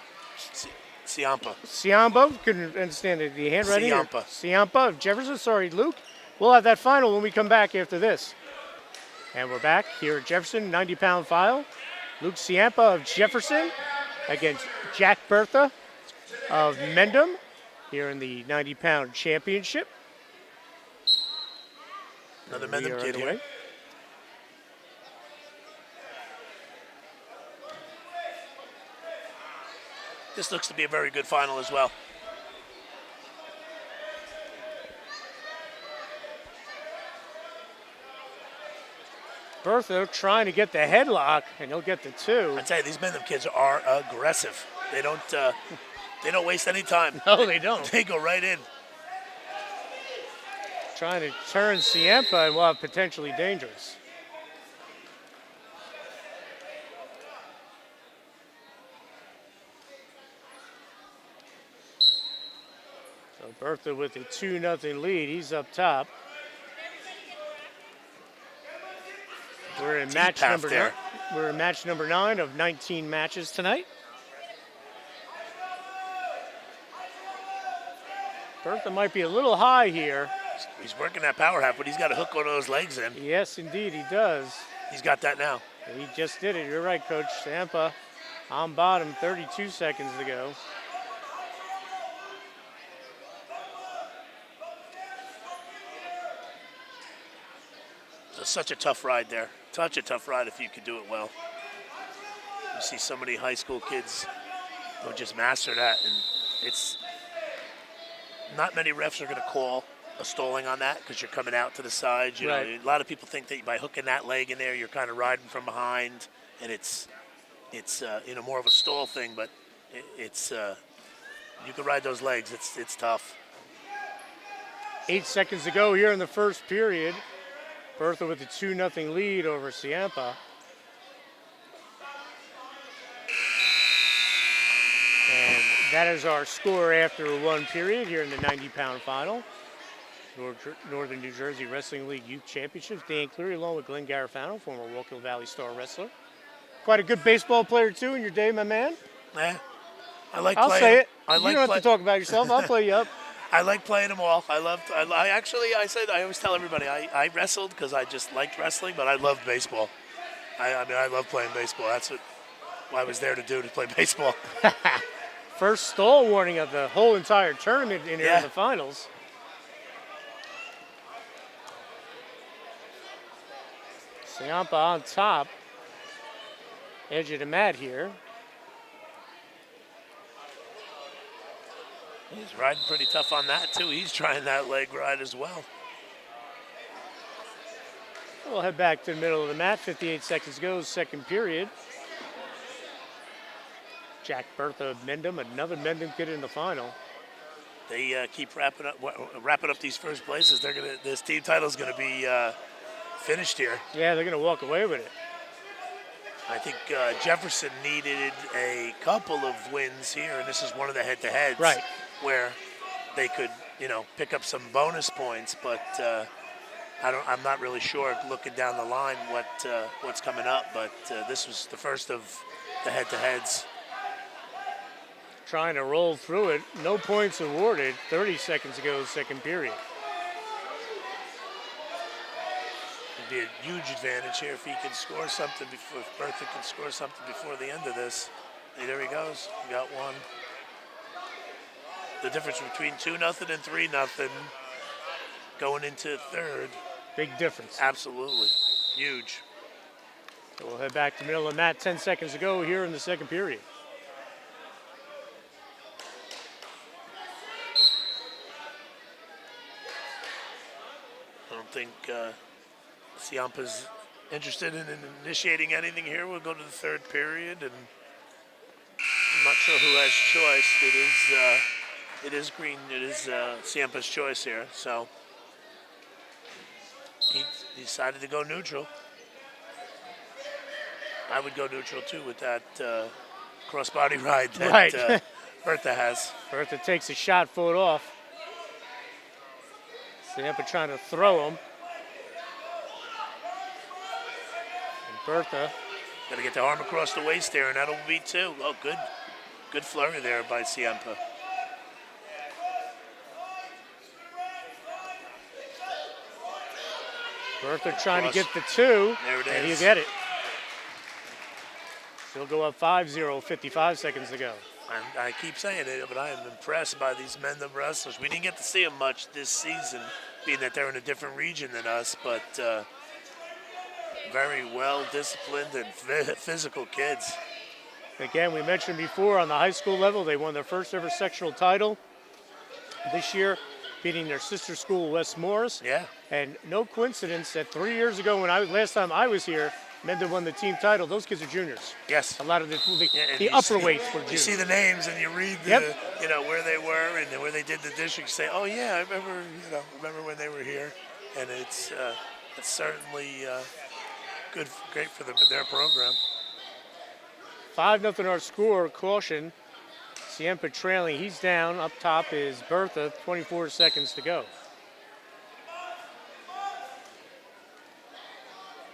Couldn't understand the handwriting. Ciampa of Jefferson. Sorry, Luke. We'll have that final when we come back after this. And we're back here at Jefferson, 90-pound file. Luke Ciampa of Jefferson against Jack Bertha of Mendham here in the 90-pound championship. Another Mendham kid here. This looks to be a very good final as well. Bertha trying to get the headlock, and he'll get the 2. I tell you, these Mendham kids are aggressive. They don't waste any time. No, they don't. They go right in. Trying to turn Ciampa and well, potentially dangerous. So Bertha with a 2-0 lead. He's up top. We're in match number 9. We're in match number 9 of 19 matches tonight. Bertha might be a little high here. He's working that power half, but he's got to hook one of those legs in. Yes, indeed, he does. He's got that now. He just did it. You're right, Coach. Ciampa on bottom, 32 seconds to go. It's such a tough ride there. Such a tough ride if you could do it well. You see so many high school kids who just master that, and it's not many refs are going to call a stalling on that because you're coming out to the side. You know, a lot of people think that by hooking that leg in there, you're kind of riding from behind, and it's more of a stall thing. But it's you can ride those legs. It's tough. 8 seconds to go here in the first period. Bertha with a 2-0 lead over Ciampa. That is our score after one period here in the 90-pound final. Northern New Jersey Wrestling League Youth Championships. Dan Cleary along with Glenn Garofano, former Wallkill Valley Star wrestler. Quite a good baseball player too in your day, my man. Yeah, I like I'll playing. say it. I You like don't have to talk about yourself. I'll play you up. I like playing them all. I always tell everybody I wrestled because I just liked wrestling, but I loved baseball. I love playing baseball. That's what I was there to do, to play baseball. First stall warning of the whole entire tournament in here Yeah. in the finals. Ciampa on top. Edge of the mat here. He's riding pretty tough on that, too. He's trying that leg ride as well. We'll head back to the middle of the mat. 58 seconds to go, second period. Jack Bertha of Mendham, another Mendham kid in the final. They keep wrapping up these first places. This team title is gonna be finished here. Yeah, they're going to walk away with it. I think Jefferson needed a couple of wins here, and this is one of the head-to-heads, Right. where they could, pick up some bonus points. But I'm not really sure, looking down the line, what's coming up. But this was the first of the head-to-heads. Trying to roll through it. No points awarded. 30 seconds to go, second period. It'd be a huge advantage here if he can score something if Bertha can score something before the end of this. Hey, there he goes. He got one. The difference between 2-0 and 3-0 going into third. Big difference. Absolutely. Huge. So we'll head back to the middle of the mat. 10 seconds to go here in the second period. I don't think Ciampa's interested in initiating anything here. We'll go to the third period, and I'm not sure who has choice. It is Green. It is Ciampa's choice here. So he decided to go neutral. I would go neutral too with that crossbody ride that Right. Bertha has. Bertha takes a shot foot off. Ciampa trying to throw him. And Bertha. Got to get the arm across the waist there, and that'll be two. Oh, good flurry there by Ciampa. Bertha trying to get the two. There it And you is. get it. She'll go up 5-0, 55 seconds to go. I keep saying it, but I am impressed by these Mendham wrestlers. We didn't get to see them much this season, being that they're in a different region than us, but very well-disciplined and physical kids. Again, we mentioned before on the high school level, they won their first ever sectional title this year, beating their sister school, West Morris. Yeah. And no coincidence that 3 years ago, last time I was here, Mendham won the team title. Those kids are juniors. Yes. A lot of Yeah, and the you upper see- weights were You juniors. see the names and you read Yep. where they were and where they did the district. You say, oh yeah, I remember when they were here, and it's certainly great for their program. 5-0 our score. Caution. Ciampa trailing. He's down. Up top is Bertha. 24 seconds to go.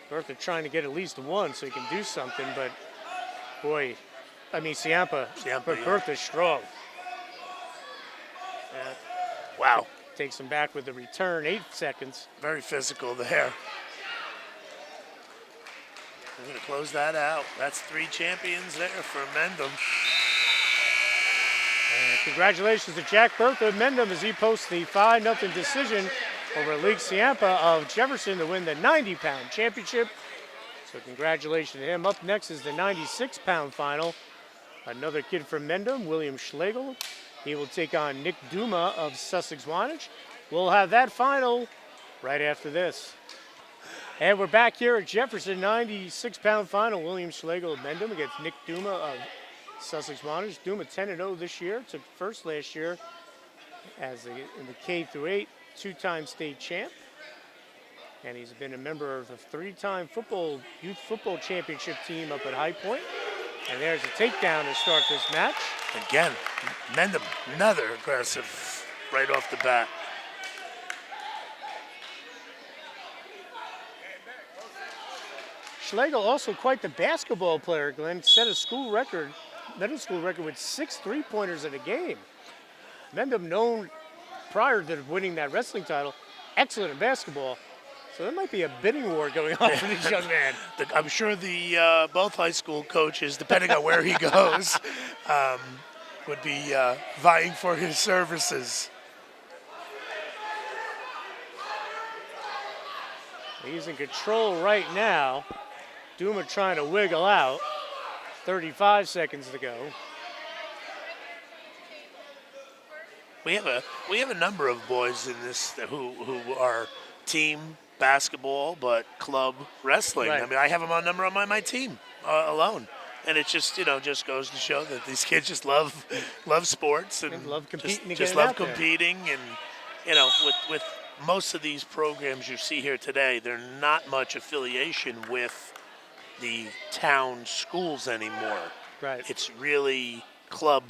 Bertha trying to get at least one so he can do something, but boy, Ciampa, but yeah. Bertha's strong. Wow. Takes him back with the return. 8 seconds. Very physical there. We're going to close that out. That's 3 champions there for Mendham. And congratulations to Jack Bertha of Mendham as he posts the 5-0 decision over League Ciampa of Jefferson to win the 90-pound championship. So congratulations to him. Up next is the 96-pound final. Another kid from Mendham, William Schlegel. He will take on Nick Duma of Sussex Wantage. We'll have that final right after this. And we're back here at Jefferson, 96-pound final. William Schlegel of Mendham against Nick Duma of Sussex Wantage. Duma 10-0 this year. Took first last year in the K through 8, 2-time state champ. And he's been a member of the 3-time youth football championship team up at High Point. And there's a takedown to start this match. Again, Mendham, another aggressive right off the bat. Schlegel also quite the basketball player, Glenn. Set a school record, middle school record with 6 3-pointers in a game. Mendham known prior to winning that wrestling title, excellent in basketball. So there might be a bidding war going on for this young man. I'm sure the both high school coaches, depending on where he goes, would be vying for his services. He's in control right now. Duma trying to wiggle out. 35 seconds to go. We have a number of boys in this who are team basketball but club wrestling. Right. I mean, I have them on number on my team alone, and it just just goes to show that these kids just love sports and love competing. just love competing, and with most of these programs you see here today, they're not much affiliation with the town schools anymore. Right. It's really club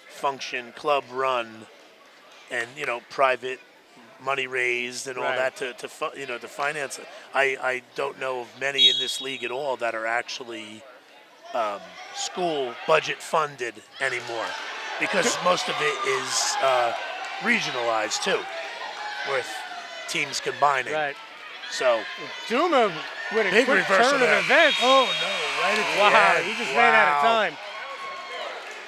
function, club run, and private money raised and all Right. that to finance it. I don't know of many in this league at all that are actually school budget funded anymore, because most of it is regionalized too, with teams combining. Right. So Duma with a big quick reversal turn there. of events. Oh no! Right at the Wow, end. he just ran out of Wow. time.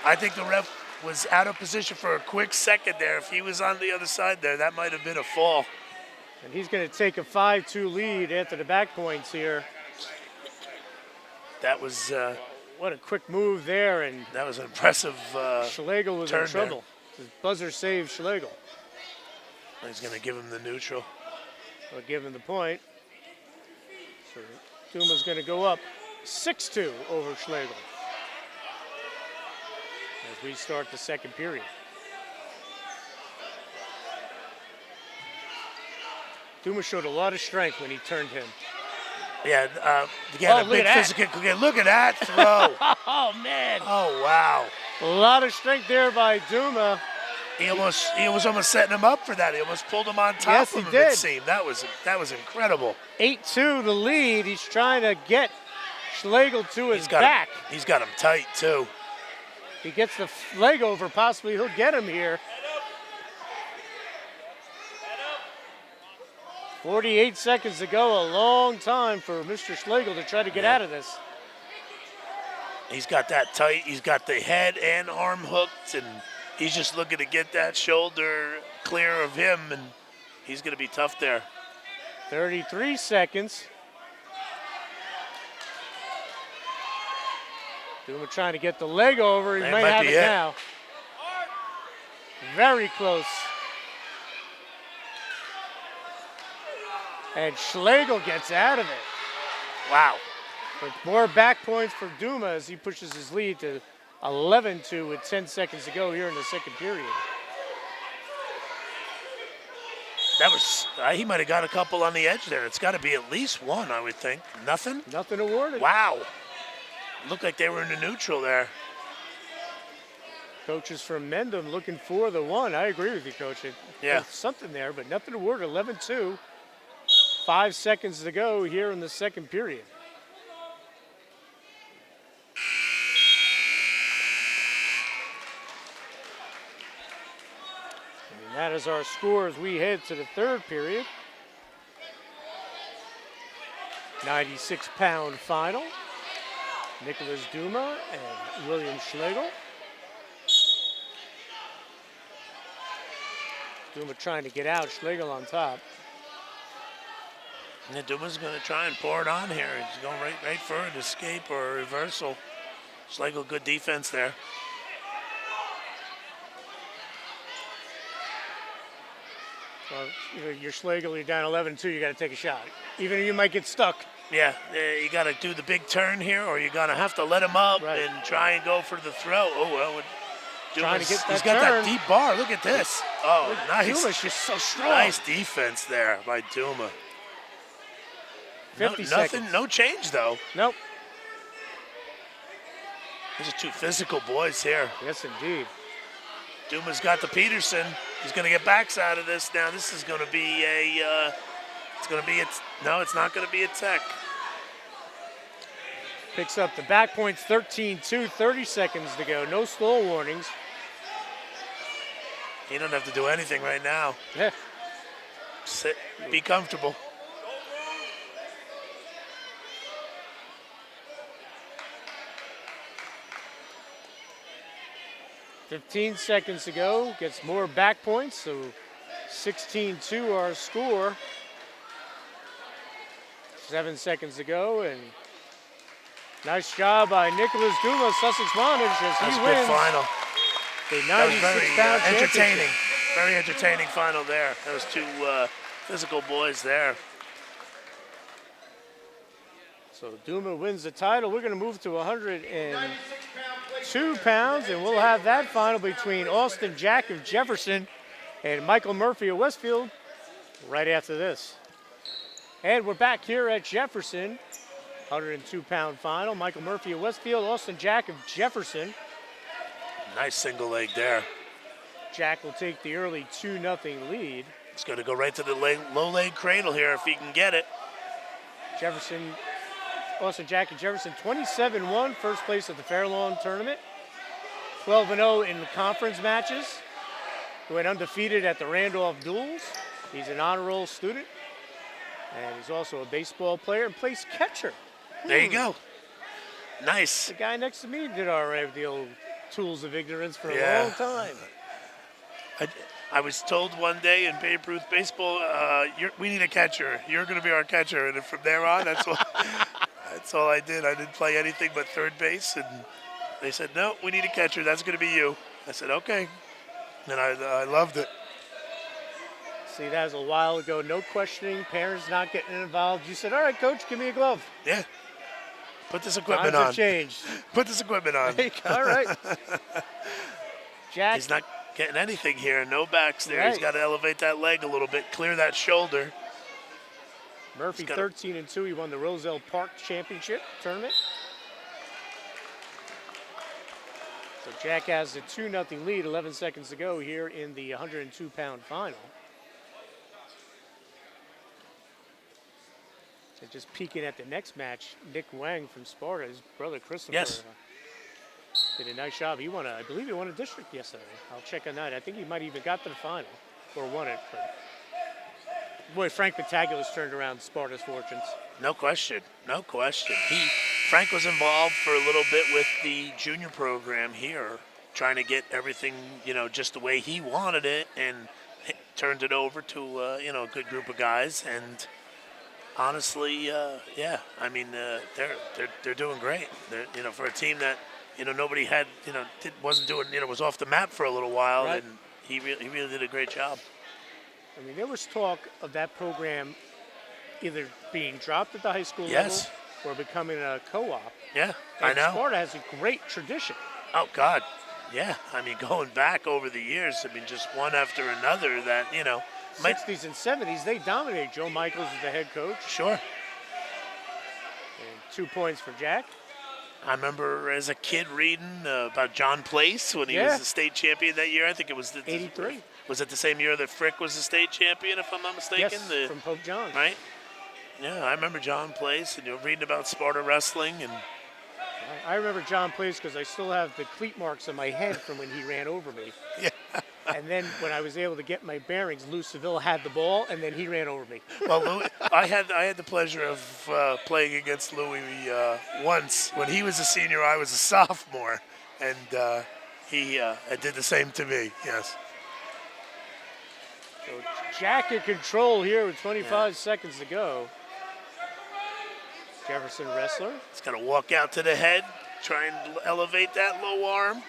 I think the ref was out of position for a quick second there. If he was on the other side there, that might have been a fall. And he's going to take a 5-2 lead after the back points here. That was What a quick move there, and an impressive. Schlegel was in turn there. trouble. His buzzer saved Schlegel. He's going to give him the neutral. I'll give him the point. So Duma's going to go up 6-2 over Schlegel as we start the second period. Duma showed a lot of strength when he turned him. Yeah, again, Oh, a look big at that. physical. Again, look at that throw. Oh, man. Oh, wow. A lot of strength there by Duma. He was almost setting him up for that. He almost pulled him on top Yes, of he him, did. it seemed. That was incredible. 8-2 the lead. He's trying to get Schlegel to his He's got back. He's got him tight, too. He gets the leg over. Possibly he'll get him here. 48 seconds to go. A long time for Mr. Schlegel to try to get out of this. He's got that tight. He's got the head and arm hooked, and he's just looking to get that shoulder clear of him, and he's going to be tough there. 33 seconds. Duma trying to get the leg over. He That might might have be it it. now. Very close. And Schlegel gets out of it. Wow. But more back points for Duma as he pushes his lead to 11-2 with 10 seconds to go here in the second period. That was, he might have got a couple on the edge there. It's got to be at least one, I would think. Nothing? Nothing awarded. Wow. Looked like they were in the neutral there. Coaches from Mendham looking for the one. I agree with you, Coach. Yeah. There's something there, but nothing awarded. 11-2. 5 seconds to go here in the second period. And that is our score as we head to the third period. 96-pound final. Nicholas Duma and William Schlegel. Duma trying to get out, Schlegel on top. And Duma's going to try and pour it on here. He's going right for an escape or a reversal. Schlegel, good defense there. Well, you're Schlegel, you're down 11-2, you got to take a shot. Even if you might get stuck. Yeah, you got to do the big turn here, or you're going to have to let him up Right. and try and go for the throw. Oh, well. Trying to get that he's got turn. that deep bar. Look at this. Oh, nice. Duma's just so strong. Nice defense there by Duma. 50 Nothing, seconds. no change, though. Nope. These are two physical boys here. Yes, indeed. Duma's got the Peterson. He's going to get backs out of this now. This is going to be a, no, it's not going to be a tech. Picks up the back points 13-2, 30 seconds to go. No stall warnings. He don't have to do anything right now. Yeah. Sit, be comfortable. 15 seconds to go. Gets more back points, so 16-2 our score. 7 seconds to go, and nice job by Nicholas Duma, Sussex Montage, as That was he a good wins final. the That was very 96-pound entertaining. championship. Very entertaining final there. Those two physical boys there. So Duma wins the title. We're going to move to 102 pounds, and we'll have that final between Austin Jack of Jefferson and Michael Murphy of Westfield right after this. And we're back here at Jefferson, 102-pound final. Michael Murphy of Westfield, Austin Jack of Jefferson. Nice single leg there. Jack will take the early 2-0 lead. He's going to go right to the low leg cradle here if he can get it. Jefferson, Austin Jack of Jefferson, 27-1, first place at the Fairlawn tournament. 12-0 in the conference matches. He went undefeated at the Randolph Duels. He's an honor roll student. And he's also a baseball player and plays catcher. There you go. Nice. The guy next to me did all right with the old tools of ignorance for a Yeah. long time. I was told one day in Babe Ruth baseball, we need a catcher. You're going to be our catcher. And from there on, that's all I did. I didn't play anything but third base. And they said, no, we need a catcher. That's going to be you. I said, okay. And I loved it. See, that was a while ago. No questioning, parents not getting involved. You said, all right, coach, give me a glove. Yeah. Put this equipment Times have on. changed. Put this equipment on. All right. Jack. He's not getting anything here. No backs there. Right. He's got to elevate that leg a little bit, clear that shoulder. Murphy He's gotta- 13-2. He won the Roselle Park Championship tournament. So Jack has a 2-0 lead, 11 seconds to go here in the 102-pound final. And just peeking at the next match, Nick Wang from Sparta, his brother Christopher, Yes. did a nice job. He won I believe he won a district yesterday. I'll check on that. I think he might even got to the final or won it. But boy, Frank Battagulas turned around Sparta's fortunes. No question. No question. Frank was involved for a little bit with the junior program here, trying to get everything, just the way he wanted it, and turned it over to, a good group of guys. And honestly, I mean, they're doing great. They're, for a team that, nobody had, wasn't doing, was off the map for a little while, Right. and he really did a great job. I mean, there was talk of that program either being dropped at the high school Yes. level or becoming a co-op. Yeah, I And know. Sparta has a great tradition. Oh, God. Yeah. I mean, going back over the years, just one after another that, might. 60s and 70s, they dominated. Joe Michaels is the head coach. Sure. And 2 points for Jack. I remember as a kid reading about John Place when he Yeah. was the state champion that year. I think it was 83. Was it the same year that Frick was the state champion, if I'm not mistaken? Yes, from Pope John. Right? Yeah, I remember John Place and reading about Sparta wrestling. And I remember John Place because I still have the cleat marks on my head from when he ran over me. yeah. And then when I was able to get my bearings, Lou Seville had the ball, and then he ran over me. Well, Louis, I had the pleasure of playing against Louis once when he was a senior. I was a sophomore, and he did the same to me. Yes. So Jack in control here with 25 seconds to go. Jefferson wrestler. He's got to walk out to the head, try and elevate that low arm.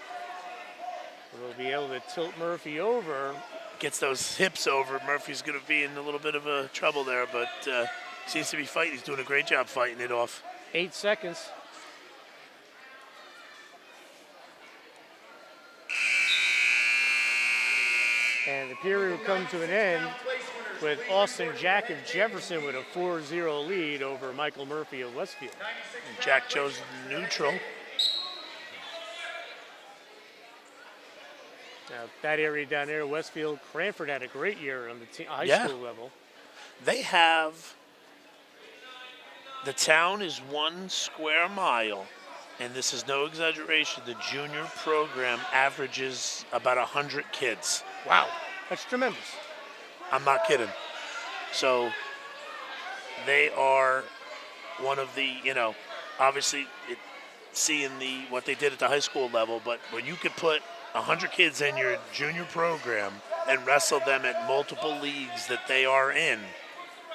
Will be able to tilt Murphy over. Gets those hips over. Murphy's going to be in a little bit of a trouble there, but seems to be fighting. He's doing a great job fighting it off. 8 seconds. And the period will come to an end with Austin Jack of Jefferson with a 4-0 lead over Michael Murphy of Westfield. Jack chose neutral. That area down there, Westfield, Cranford had a great year on the high Yeah. school level. They have, the town is 1 square mile, and this is no exaggeration. The junior program averages about 100 kids. Wow, that's tremendous. I'm not kidding. So they are one of the, obviously seeing what they did at the high school level, but when you could put 100 kids in your junior program and wrestle them at multiple leagues that they are in,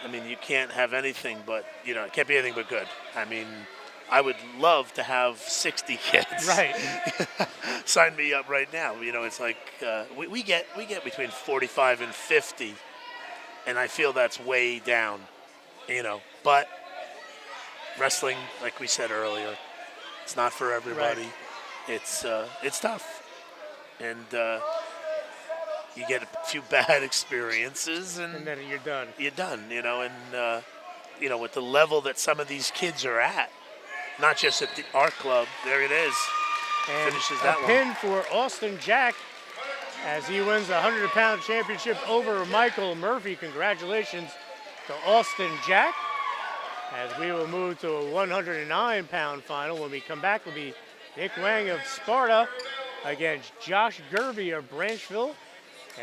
I mean, you can't have anything but, it can't be anything but good. I mean, I would love to have 60 kids. Right. Sign me up right now. It's like we get between 45 and 50, and I feel that's way down. But wrestling, like we said earlier, it's not for everybody. Right. It's tough, and you get a few bad experiences, And then you're done. you're done. And with the level that some of these kids are at, not just at our club. There it is. And Finishes a that one. pin for Austin Jack as he wins the 100-pound championship over Michael Murphy. Congratulations to Austin Jack. As we will move to a 109-pound final. When we come back, it'll be Nick Wang of Sparta against Josh Gervey of Branchville.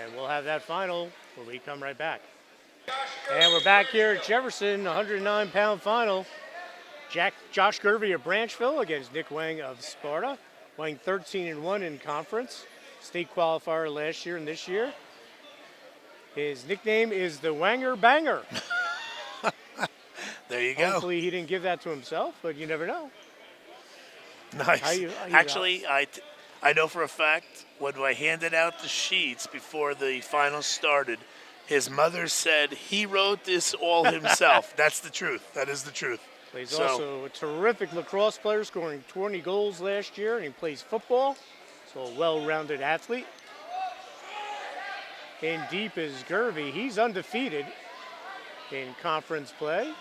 And we'll have that final when we come right back. And we're back here at Jefferson, 109-pound final. Josh Gervey of Branchville against Nick Wang of Sparta. Wang 13-1 in conference. State qualifier last year and this year. His nickname is the Wanger Banger. There you go. Hopefully he didn't give that to himself, but you never know. Nice. How you Actually, I know for a fact when I handed out the sheets before the finals started, his mother said he wrote this all himself. That's the truth. That is the truth. He's also a terrific lacrosse player, scoring 20 goals last year, and he plays football. So a well-rounded athlete. In deep is Gervey. He's undefeated in conference play.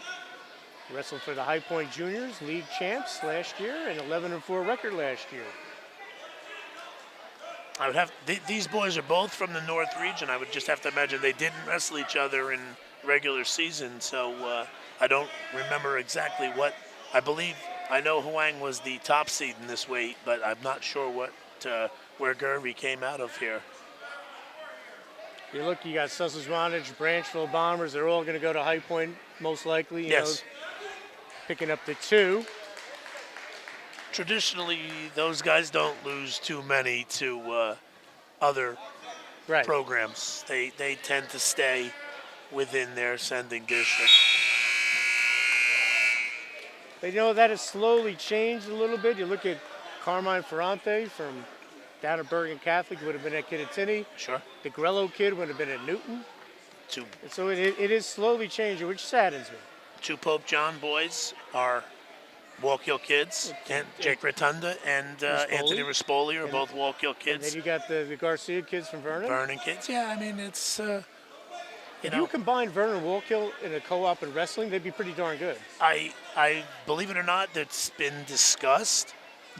Wrestled for the High Point Juniors, league champs last year, and 11-4 record last year. I would have these boys are both from the North region. I would just have to imagine they didn't wrestle each other in regular season, so I don't remember exactly what. I know Huang was the top seed in this weight, but I'm not sure where Gervey came out of here. You look, you got Susquehanna, Branchville Bombers. They're all going to go to High Point, most likely. You know, picking up the 2. Traditionally, those guys don't lose too many to other programs. They tend to stay within their sending district. But that has slowly changed a little bit. You look at Carmine Ferrante from down at Bergen Catholic, would have been at Kittatinny. Sure. The Grello kid would have been at Newton. 2 So it is slowly changing, which saddens me. 2 Pope John boys are Wallkill kids, and Jake Rotunda and Anthony Rispoli are both Wallkill And kids. then you got the Garcia kids from Vernon. Vernon kids, yeah. I mean, it's If you combine Vernon and Wallkill in a co-op in wrestling, they'd be pretty darn good. I believe it or not, that's been discussed,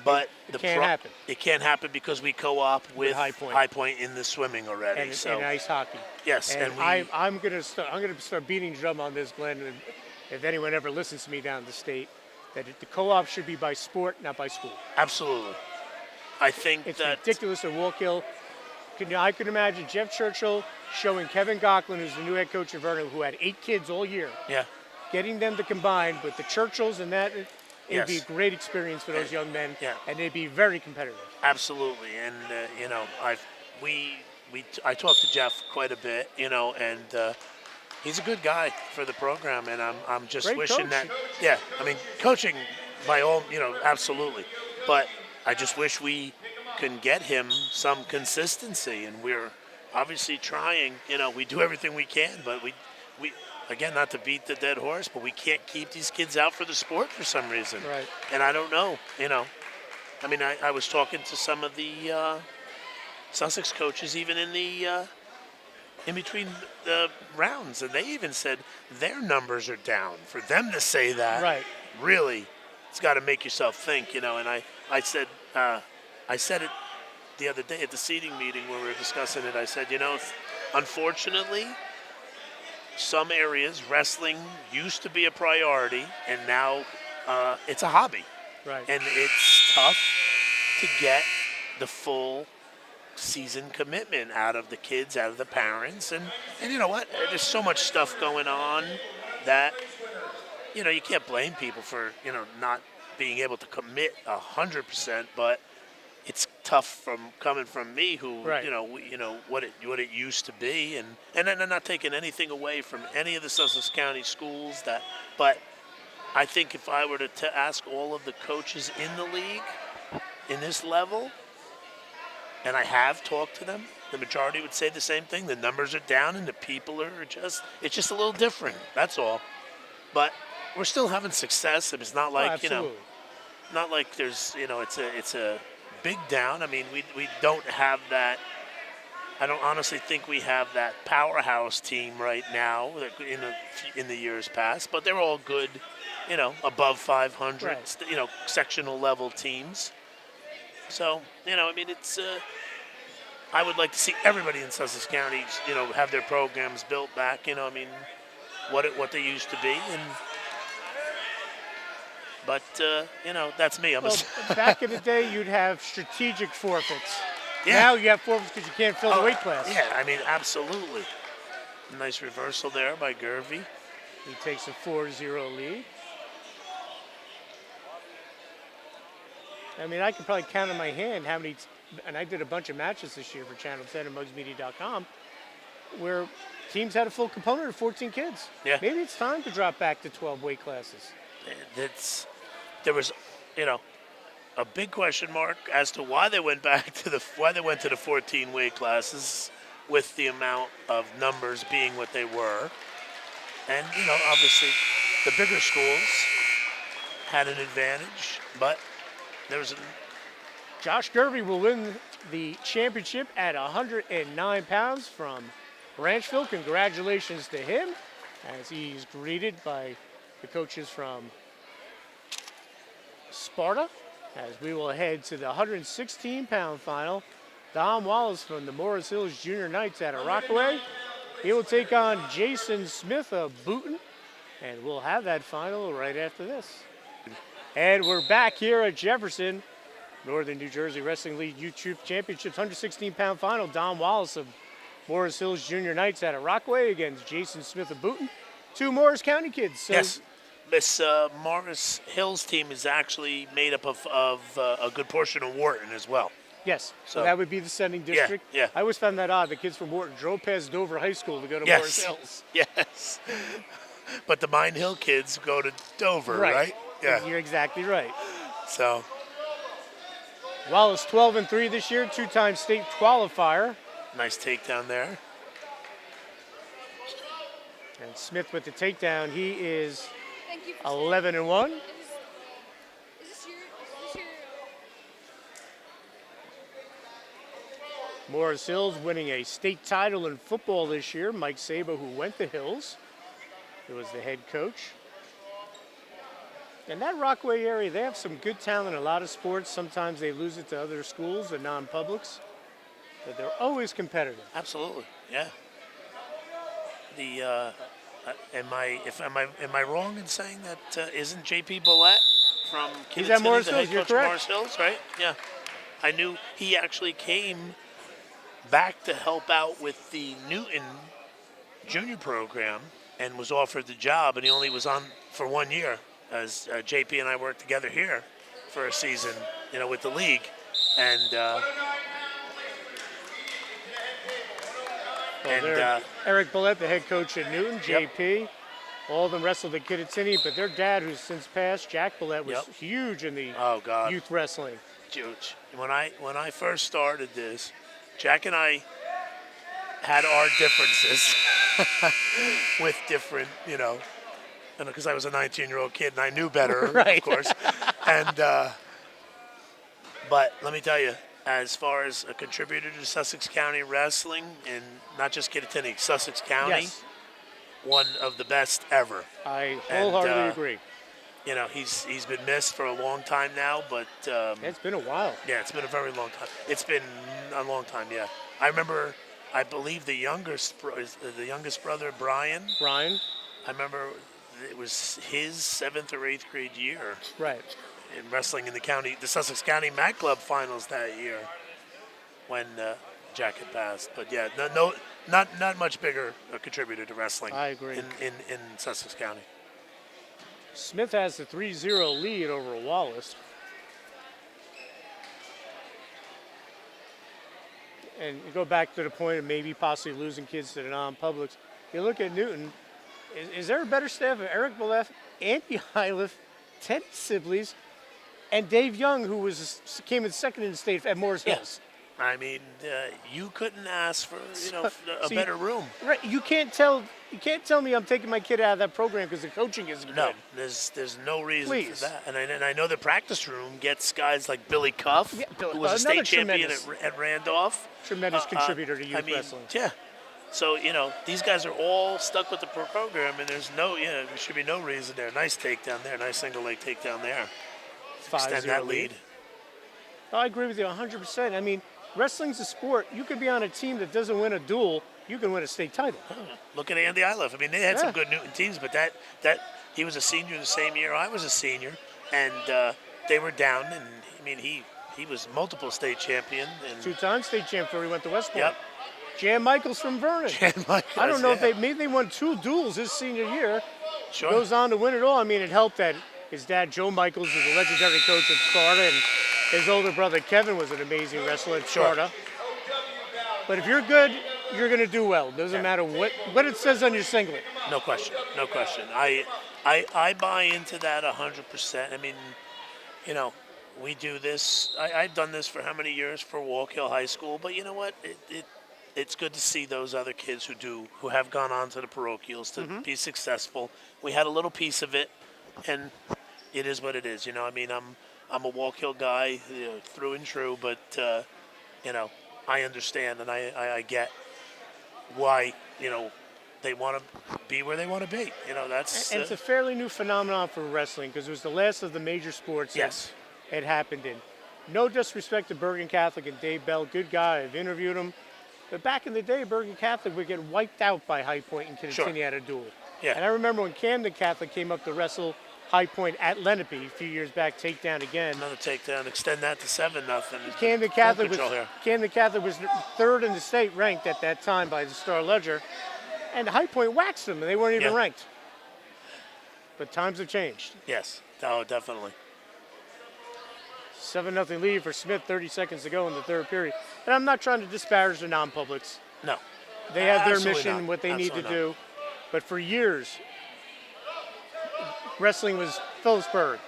but It can't happen. It can't happen because we co-op with High Point. in the swimming already. And so ice hockey. yes, And we, I'm gonna start beating drum on this, Glenn. And if anyone ever listens to me down in the state, that the co-op should be by sport, not by school. absolutely. I think It's that ridiculous that Wallkill. I could imagine Jeff Churchill showing Kevin Gocklin, who's the new head coach of Vernon, who had 8 kids all year, yeah. getting them to combine with the Churchills and that. It'd be a Yes. great experience for those young men, Yeah. and they'd be very competitive. Absolutely, and I talked to Jeff quite a bit, and he's a good guy for the program, and I'm just Great wishing coach. that, yeah, I mean, coaching by all, absolutely, but I just wish we can get him some consistency, and we're obviously trying. We do everything we can, but we again, not to beat the dead horse, but we can't keep these kids out for the sport for some reason. Right. And I don't know, I mean, I was talking to some of the Sussex coaches even in between the rounds, and they even said their numbers are down. For them to say that, Right. really, it's got to make yourself think, And I said it the other day at the seating meeting where we were discussing it. I said, unfortunately, some areas wrestling used to be a priority, and now it's a hobby, Right. and it's tough to get the full season commitment out of the kids, out of the parents, and you know what? There's so much stuff going on that you can't blame people for not being able to commit 100%, but it's tough coming from me, who Right. what it used to be, and then I'm not taking anything away from any of the Sussex County schools but I think if I were to ask all of the coaches in the league in this level, and I have talked to them, the majority would say the same thing. The numbers are down, and the people are it's just a little different. That's all. But we're still having success, and it's not like absolutely. not like there's it's a big down. I mean, we don't have that. I don't honestly think we have that powerhouse team right now in the years past, but they're all good, above 500, Right. sectional level teams. So, I mean, it's. I would like to see everybody in Sussex County, have their programs built back. I mean, what they used to be, but that's me. Well, back in the day, you'd have strategic forfeits. Yeah. Now you have forfeits because you can't fill the weight class. Yeah, I mean, absolutely. Nice reversal there by Gervey. He takes a 4-0 lead. I mean, I could probably count on my hand how many, and I did a bunch of matches this year for Channel 10 and MugsMedia.com, where teams had a full component of 14 kids. Yeah. Maybe it's time to drop back to 12 weight classes. There was, a big question mark as to why they went to the 14 weight classes with the amount of numbers being what they were. And, obviously the bigger schools had an advantage, but there was Josh Gervey will win the championship at 109 pounds from Branchville. Congratulations to him as he's greeted by the coaches from Sparta. As we will head to the 116-pound final, Dom Wallace from the Morris Hills Junior Knights out of Rockaway. He will take on Jason Smith of Booton, and we'll have that final right after this. And we're back here at Jefferson, Northern New Jersey Wrestling League Youth Troop Championships 116-pound final. Dom Wallace of Morris Hills Junior Knights out of Rockaway against Jason Smith of Booton. Two Morris County kids. So yes. This Morris Hills team is actually made up of a good portion of Wharton as well. Yes, so So- that would be the sending district. yeah. I always found that odd. The kids from Wharton drove past Dover High School to go to Yes. Morris Hills. Yes. But the Mine Hill kids go to Dover, right? Yeah. You're exactly right. So, Wallace 12-3 this year, two-time state qualifier. nice takedown there. And Smith with the takedown. He is Thank you for 11-1. Is this your Morris Hills winning a state title in football this year. Mike Sabo, who went to Hills, who was the head coach. In that Rockaway area, they have some good talent in a lot of sports. Sometimes they lose it to other schools, the non-publics, but they're always competitive. Absolutely. Yeah. The am I wrong in saying that isn't JP Bullet from He's at Kittatinny Morris the head Hills, you're coach of correct. Morris Hills, right? Yeah. I knew he actually came back to help out with the Newton junior program and was offered the job, and he only was on for 1 year as JP and I worked together here for a season, with the league. And Eric Bullet, the head coach at Newton, Yep. JP. All of them wrestled at Kittatinny, but their dad, who's since passed, Jack Bullet, was Yep. huge in the oh God, youth wrestling. huge. When I first started this, Jack and I had our differences with different, because I was a 19-year-old kid and I knew better, Right. of course. And but let me tell you, as far as a contributor to Sussex County wrestling, and not just Kittatinny, Sussex County, Yes, one of the best ever. I wholeheartedly And, agree. he's been missed for a long time now, but It's been a while. yeah, it's been a very long time. It's been a long time. Yeah, I remember. I believe the youngest brother Brian. Brian, I remember it was his 7th or 8th grade year right. in wrestling in the Sussex County Mac Club finals that year when Jack had passed. But yeah, not much bigger a contributor to wrestling. I agree. In Sussex County. Smith has the 3-0 lead over Wallace. And you go back to the point of maybe possibly losing kids to the non-publics. You look at Newton. Is there a better staff of Eric Balef, Andy Hyliff, Ted Sibley's, and Dave Young, who came in second in the state at Morris Hills? I mean, you couldn't ask for a So better room. Right. You can't tell me I'm taking my kid out of that program because the coaching isn't No, good. there's no reason Please. for that. And I know the practice room gets guys like Billy Cuff, Yeah, who was a another state champion tremendous- at Randolph. Tremendous contributor to youth I mean, wrestling. Yeah. So, these guys are all stuck with the program, and there should be no reason there. Nice takedown there. Nice single leg takedown there. 5-0 Extend that lead. I agree with you 100%. I mean, wrestling's a sport. You could be on a team that doesn't win a duel. You can win a state title. Look at Andy Iliff. I mean, they had some Yeah. good Newton teams, but that he was a senior the same year I was a senior, and they were down. And I mean, he was multiple state champion. And Two-time state champ before he went to West Point. Yep. Jan Michaels from Vernon. I don't know if they won 2 duels his senior year. Sure. Goes on to win it all. I mean, it helped that his dad, Joe Michaels, was a legendary coach at Sparta, and his older brother, Kevin, was an amazing wrestler at Sure. Sparta. But if you're good, you're going to do well. Doesn't matter what it says on your singlet. No question. No question. I buy into that 100%. I mean, we do this. I've done this for how many years for Walk Hill High School, but you know what? It's good to see those other kids who have gone on to the parochials to be successful. We had a little piece of it, and it is what it is. I mean, I'm a Walk Hill guy through and through, but I understand and I get why they want to be where they want to be. That's And it's a fairly new phenomenon for wrestling because it was the last of the major sports yes. that it happened in. No disrespect to Bergen Catholic and Dave Bell, good guy. I've interviewed him. But back in the day, Bergen Catholic would get wiped out by High Point and Kittatinny at a duel. Yeah. And I remember when Camden Catholic came up to wrestle High Point at Lenape a few years back, takedown again. Another takedown, extend that to 7-0. Camden Catholic was 3rd in the state ranked at that time by the Star Ledger, and High Point waxed them, and they weren't even ranked. But times have changed. Yes, oh, definitely. 7-0 lead for Smith, 30 seconds to go in the 3rd period. And I'm not trying to disparage the non-publics. No. They have their Absolutely mission, not. what they need to Absolutely do. But for years, wrestling was Phillipsburg,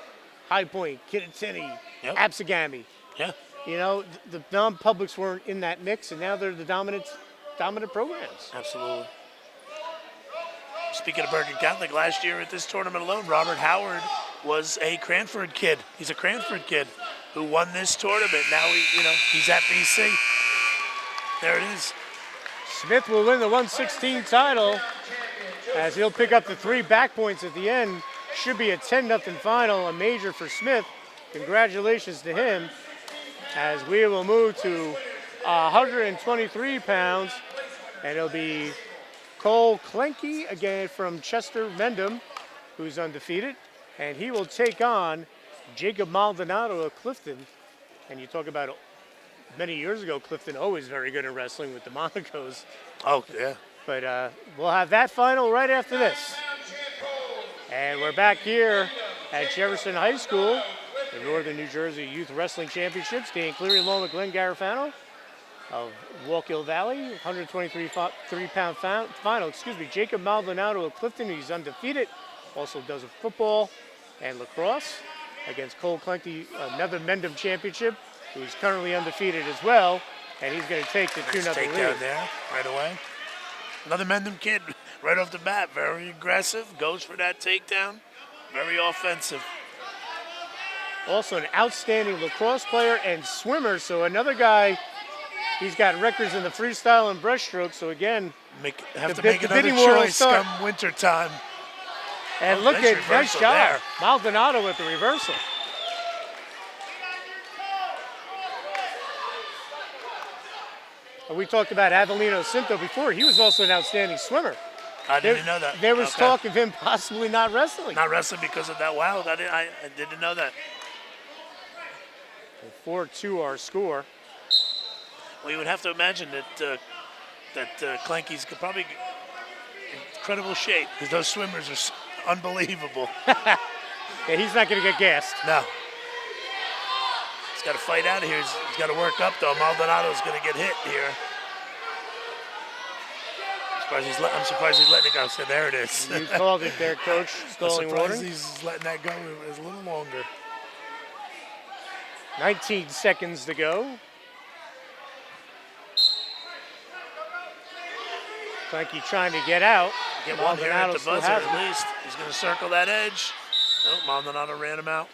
High Point, Kittatinny, Yep. Absegami. Yeah. The non-publics weren't in that mix, and now they're the dominant programs. Absolutely. Speaking of Bergen Catholic, last year at this tournament alone, Robert Howard was a Cranford kid. He's a Cranford kid who won this tournament. Now he's at BC. There it is. Smith will win the 116 title as he'll pick up the 3 back points at the end. Should be a 10-0 final, a major for Smith. Congratulations to him as we will move to 123 pounds, and it'll be Cole Klenke again from Chester Mendham, who's undefeated, and he will take on Jacob Maldonado of Clifton. And you talk about many years ago, Clifton always very good at wrestling with the Monacos. Oh, yeah. But we'll have that final right after this. And we're back here at Jefferson High School, the Northern New Jersey Youth Wrestling Championships. Dan Cleary along with Glenn Garafano of Walk Hill Valley, 123-pound final. Jacob Maldonado of Clifton, he's undefeated, also does football and lacrosse against Cole Klenke, another Mendham championship, who's currently undefeated as well, and he's going to take the 2-0 Take lead. down there right away. Another Mendham kid right off the bat, very aggressive, goes for that takedown, very offensive. Also an outstanding lacrosse player and swimmer, so another guy, he's got records in the freestyle and breaststroke, so again, Have The to bid- make the another bidding war will choice start. come winter time. And Oh, look nice at, nice reversal job. there. Maldonado with the reversal. And we talked about Avelino Cinto before. He was also an outstanding swimmer. I didn't know that. There was Okay. talk of him possibly not wrestling. Not wrestling because of that. Wow, I didn't know that. 4-2 our score. Well, you would have to imagine that Clanky's probably incredible shape because those swimmers are unbelievable. Yeah, he's not going to get gassed. No. He's got to fight out of here. He's got to work up, though. Maldonado's going to get hit here. I'm surprised he's letting it go. So there it is. You called it there, Coach. I'm Stalling surprised warning. he's letting that go a little longer. 19 seconds to go. Clanky trying to get out. Get one here at Maldonado the still buzzer has at it. least. He's going to circle that edge. Oh, Maldonado ran him out.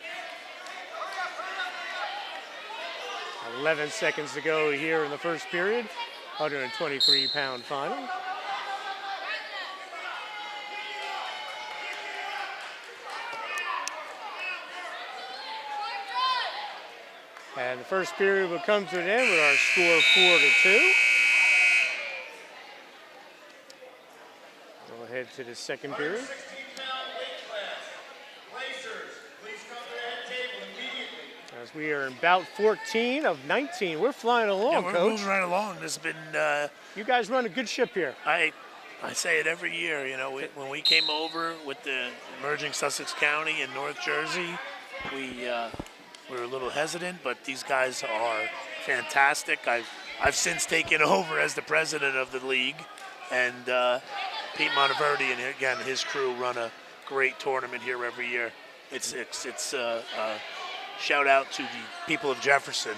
11 seconds to go here in the first period. 123-pound final. And the first period will come to an end with our score 4-2. We'll head to the second period. As we are in bout 14 of 19. We're flying along, Yeah, we're Coach. moving right along. This has been, You guys run a good ship here. I say it every year. You know, when we came over with the merging Sussex County and North Jersey, we were a little hesitant, but these guys are fantastic. I've since taken over as the president of the league, and Pete Monteverdi and again his crew run a great tournament here every year. It's shout out to the people of Jefferson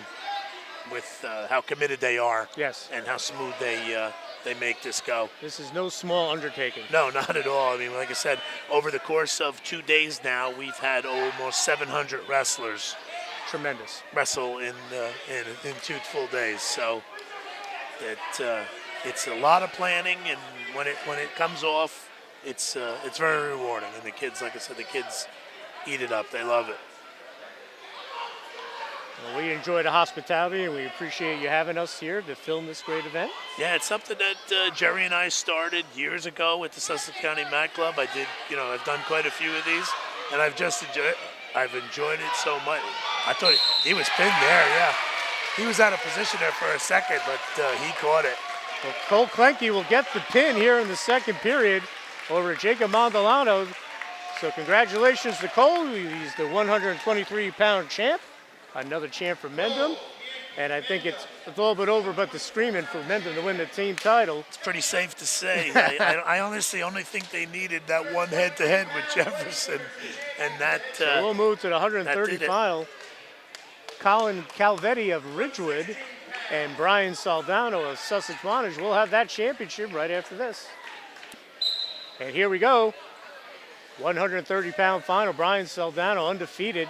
with how committed they are. Yes. And how smooth they make this go. This is no small undertaking. No, not at all. I mean, like I said, over the course of 2 days now, we've had almost 700 wrestlers Tremendous. wrestle in 2 full days. So it's a lot of planning, and when it comes off, it's very rewarding. And the kids, like I said, the kids eat it up. They love it. Well, we enjoy the hospitality, and we appreciate you having us here to film this great event. Yeah, it's something that Jerry and I started years ago with the Sussex County Mat Club. I've done quite a few of these, and I've enjoyed it so much. I thought he was pinned there, yeah. He was out of position there for a second, but he caught it. Well, Cole Clanky will get the pin here in the second period over Jacob Maldonado. So congratulations to Cole. He's the 123-pound champ. Another champ for Mendham. And I think it's all but over but the screaming for Mendham to win the team title. It's pretty safe to say. I honestly only think they needed that one head-to-head with Jefferson, and that. So we'll move to the 130 did it. final. Colin Calvetti of Ridgewood and Brian Saldano of Sussex Montage will have that championship right after this. And here we go. 130-pound final. Brian Saldano undefeated.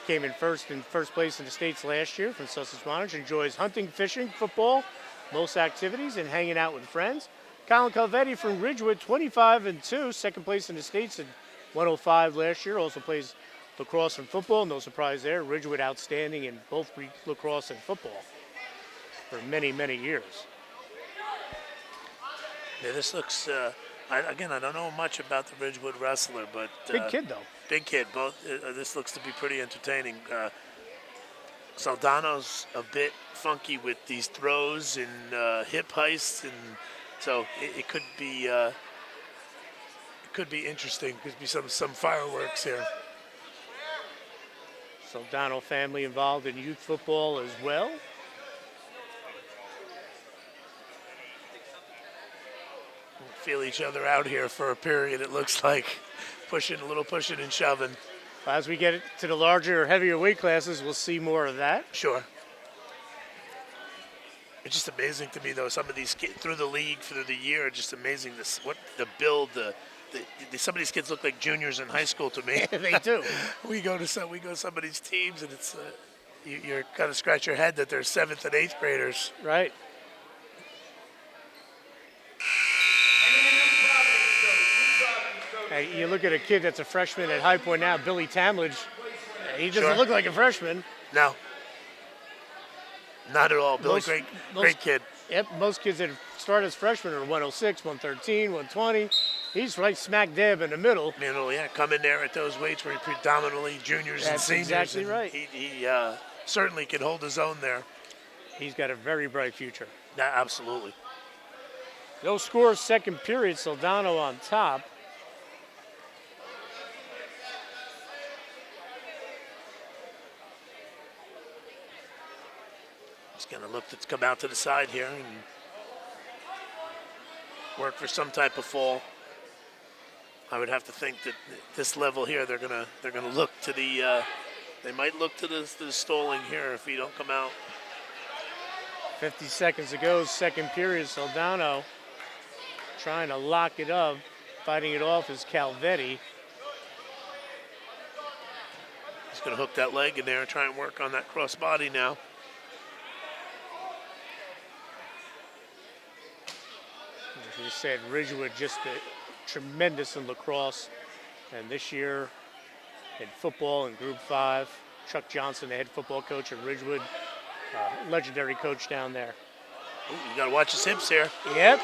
Came in first place in the States last year from Sussex Montage. Enjoys hunting, fishing, football, most activities, and hanging out with friends. Colin Calvetti from Ridgewood, 25-2, second place in the States at 105 last year. Also plays lacrosse and football, no surprise there. Ridgewood outstanding in both lacrosse and football for many, many years. Yeah, this looks. I don't know much about the Ridgewood wrestler, but Big kid, though. Big kid. Both. This looks to be pretty entertaining. Saldano's a bit funky with these throws and hip heists, and so it could be. It could be interesting. Could be some fireworks here. Saldano family involved in youth football as well. Feel each other out here for a period. It looks like pushing and shoving. As we get to the larger, heavier weight classes, we'll see more of that. Sure. It's just amazing to me, though. Some of these kids through the league, through the year, just amazing. What the build, some of these kids look like juniors in high school to me. They do. we go to some of these teams, and it's you're kind of scratch your head that they're 7th and 8th graders. Right. You look at a kid that's a freshman at High Point now, Billy Tamledge. He doesn't Sure. look like a freshman. No, not at all. Billy, Most- great most- kid. Yep, most kids that start as freshmen are 106, 113, 120. He's right smack dab in the middle. Come in there at those weights where he predominantly juniors and That's seniors. exactly and right. He certainly can hold his own there. He's got a very bright future. Yeah, absolutely. No score, second period. Soldano on top. He's going to look to come out to the side here and work for some type of fall. I would have to think that this level here, they're gonna look to the. They might look to the stalling here if he don't come out. 50 seconds to go, second period. Soldano trying to lock it up. Fighting it off is Calvetti. He's going to hook that leg in there and try and work on that cross body now. As we said, Ridgewood just tremendous in lacrosse. And this year in football in Group 5, Chuck Johnson, the head football coach at Ridgewood, legendary coach down there. Ooh, you got to watch his hips here. Yep.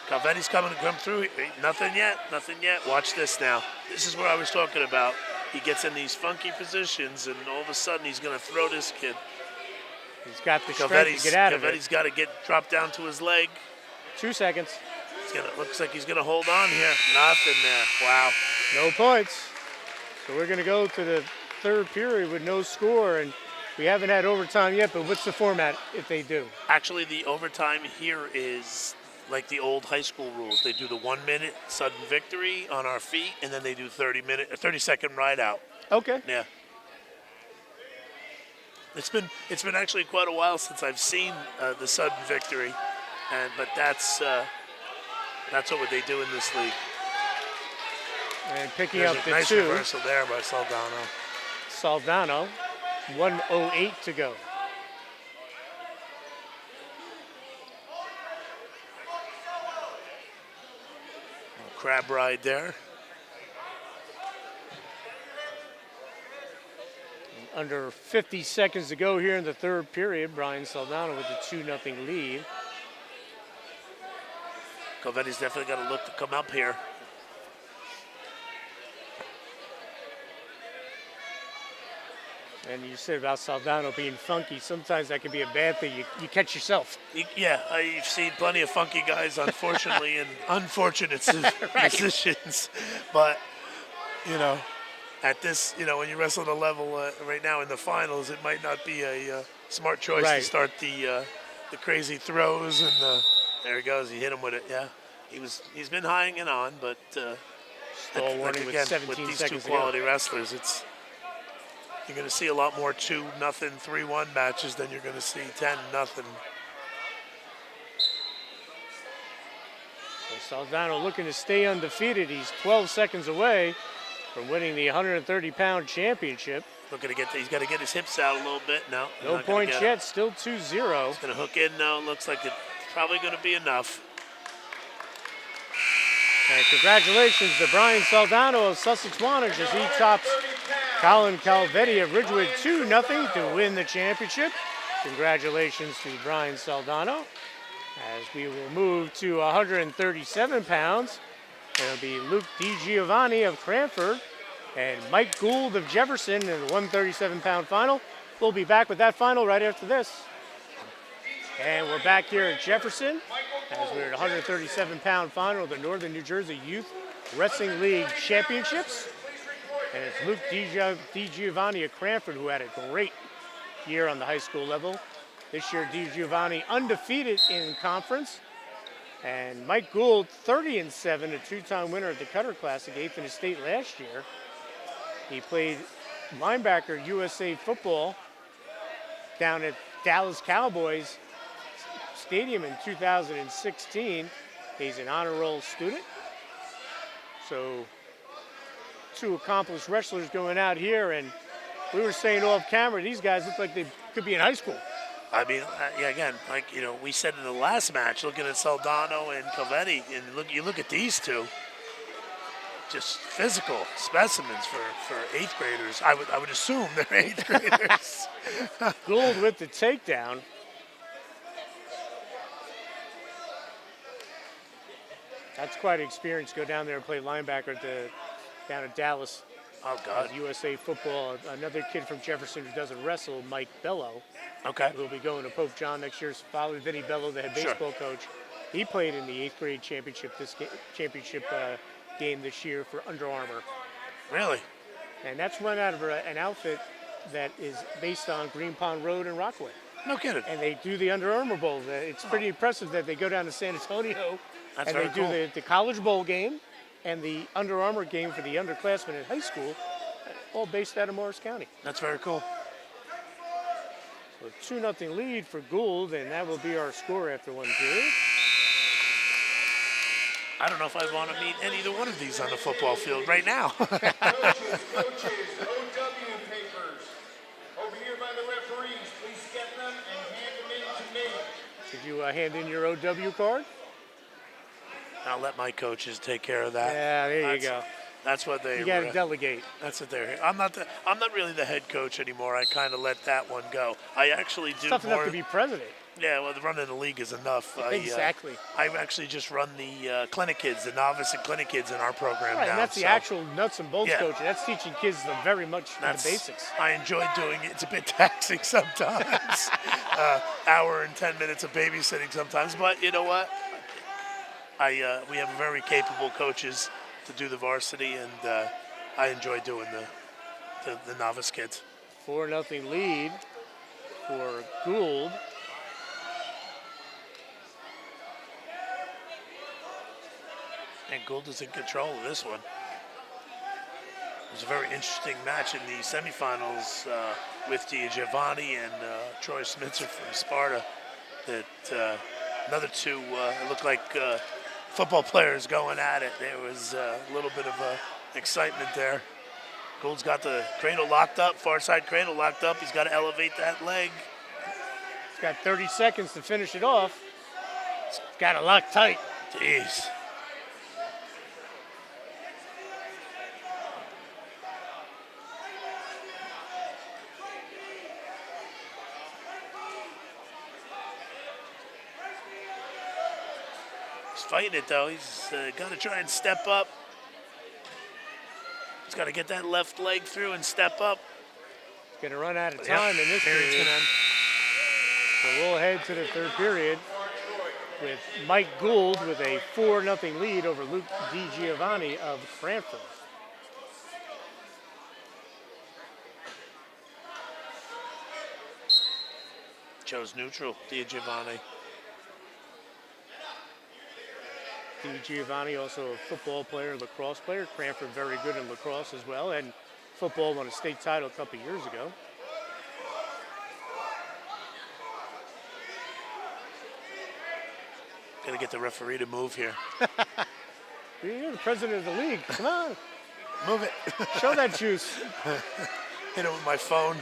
Calvetti's coming to come through. Nothing yet. Watch this now. This is what I was talking about. He gets in these funky positions, and all of a sudden he's going to throw this kid. He's got the strength to get out of Calvetti's it. got to drop down to his leg. 2 seconds. Looks like he's going to hold on here. Nothing there. Wow. No points. So we're going to go to the third period with no score, and we haven't had overtime yet, but what's the format if they do? Actually, the overtime here is like the old high school rules. They do the 1 minute sudden victory on our feet, and then they do 30-second ride out. Okay. Yeah. It's been actually quite a while since I've seen the sudden victory, but that's what they do in this league. And picking There's up a the nice 2, reversal there by Soldano. Soldano, 1:08 to go. Crab ride there. Under 50 seconds to go here in the third period. Brian Soldano with a 2-0 lead. Calvetti's definitely got to look to come up here. And you said about Soldano being funky. Sometimes that can be a bad thing. You catch yourself. You've seen plenty of funky guys, unfortunately, in unfortunate positions. But, at this, when you wrestle at a level right now in the finals, it might not be a smart choice to start the crazy throws. And there he goes. He hit him with it, yeah. He's been hanging on, but Stall warning with 17 with these seconds two to go. quality wrestlers, you're going to see a lot more 2-0, 3-1 matches than you're going to see 10-0. So Soldano looking to stay undefeated. He's 12 seconds away from winning the 130-pound championship. He's got to get his hips out a little bit. No points yet, still 2-0. He's going to hook in now. Looks like it's probably going to be enough. And congratulations to Brian Soldano of Sussex Wantage as he tops Colin Calvetti of Ridgewood 2-0 to win the championship. Congratulations to Brian Soldano. As we will move to 137 pounds, it'll be Luke DiGiovanni of Cranford and Mike Gould of Jefferson in the 137-pound final. We'll be back with that final right after this. And we're back here at Jefferson as we're at 137-pound final of the Northern New Jersey Youth Wrestling League Championships. And it's Luke DiGiovanni of Cranford who had a great year on the high school level. This year, DiGiovanni undefeated in conference. And Mike Gould, 30-7, a two-time winner at the Cutter Classic, 8th in the state last year. He played linebacker USA football down at Dallas Cowboys Stadium in 2016. He's an honor roll student. So, two accomplished wrestlers going out here, and we were saying off camera, these guys look like they could be in high school. I mean, again, we said in the last match, looking at Soldano and Calvetti, and you look at these two. just physical specimens for 8th graders. I would assume they're 8th graders. Gould with the takedown. That's quite an experience. Go down there and play linebacker down in Dallas. Oh, God. USA football. Another kid from Jefferson who doesn't wrestle, Mike Bello, Okay. who will be going to Pope John next year. Following Vinny Bello, the head Sure. baseball coach. He played in the 8th grade championship game this year for Under Armour. Really? And that's run out of an outfit that is based on Green Pond Road in Rockaway. No kidding. And they do the Under Armour Bowl. It's pretty impressive that they go down to San Antonio That's and very they do cool. the College Bowl game and the Under Armour game for the underclassmen in high school, all based out of Morris County. That's very cool. So 2-0 lead for Gould, and that will be our score after one period. I don't know if I want to meet either one of these on the football field right now. Coaches, OW papers. Over here by the referees. Please get them and hand them in to me. Did you hand in your OW card? I'll let my coaches take care of that. Yeah, there you That's- go. That's what they. You got to delegate. That's what they're. I'm not really the head coach anymore. I kind of let that one go. I actually do Tough enough more. to be president. Yeah, well, running the league is enough. Exactly. I actually just run the clinic kids, the novice and clinic kids in our program Right, now. and that's the so actual nuts and bolts Yeah. coaching. That's teaching kids the very much the that's- basics. I enjoy doing it. It's a bit taxing sometimes. Hour and 10 minutes of babysitting sometimes, but you know what? We have very capable coaches to do the varsity, and I enjoy doing the novice kids. 4-0 lead for Gould. And Gould is in control of this one. It was a very interesting match in the semifinals with Giovanni and Troy Smitzer from Sparta. That another two looked like football players going at it. There was a little bit of excitement there. Gould's got the cradle locked up, far side cradle locked up. He's got to elevate that leg. He's got 30 seconds to finish it off. He's got it locked tight. Jeez. He's fighting it though. He's got to try and step up. He's got to get that left leg through and step up. He's going to run out of Yep, time in this period's period. gonna end. So we'll head to the third period with Mike Gould with a 4-0 lead over Luke DiGiovanni of Cranford. Chose neutral, Giovanni. DiGiovanni, also a football player, lacrosse player. Cranford very good in lacrosse as well, and football won a state title a couple years ago. Got to get the referee to move here. You're the president of the league. Come on, Move it. show that juice. Hit it with my phone.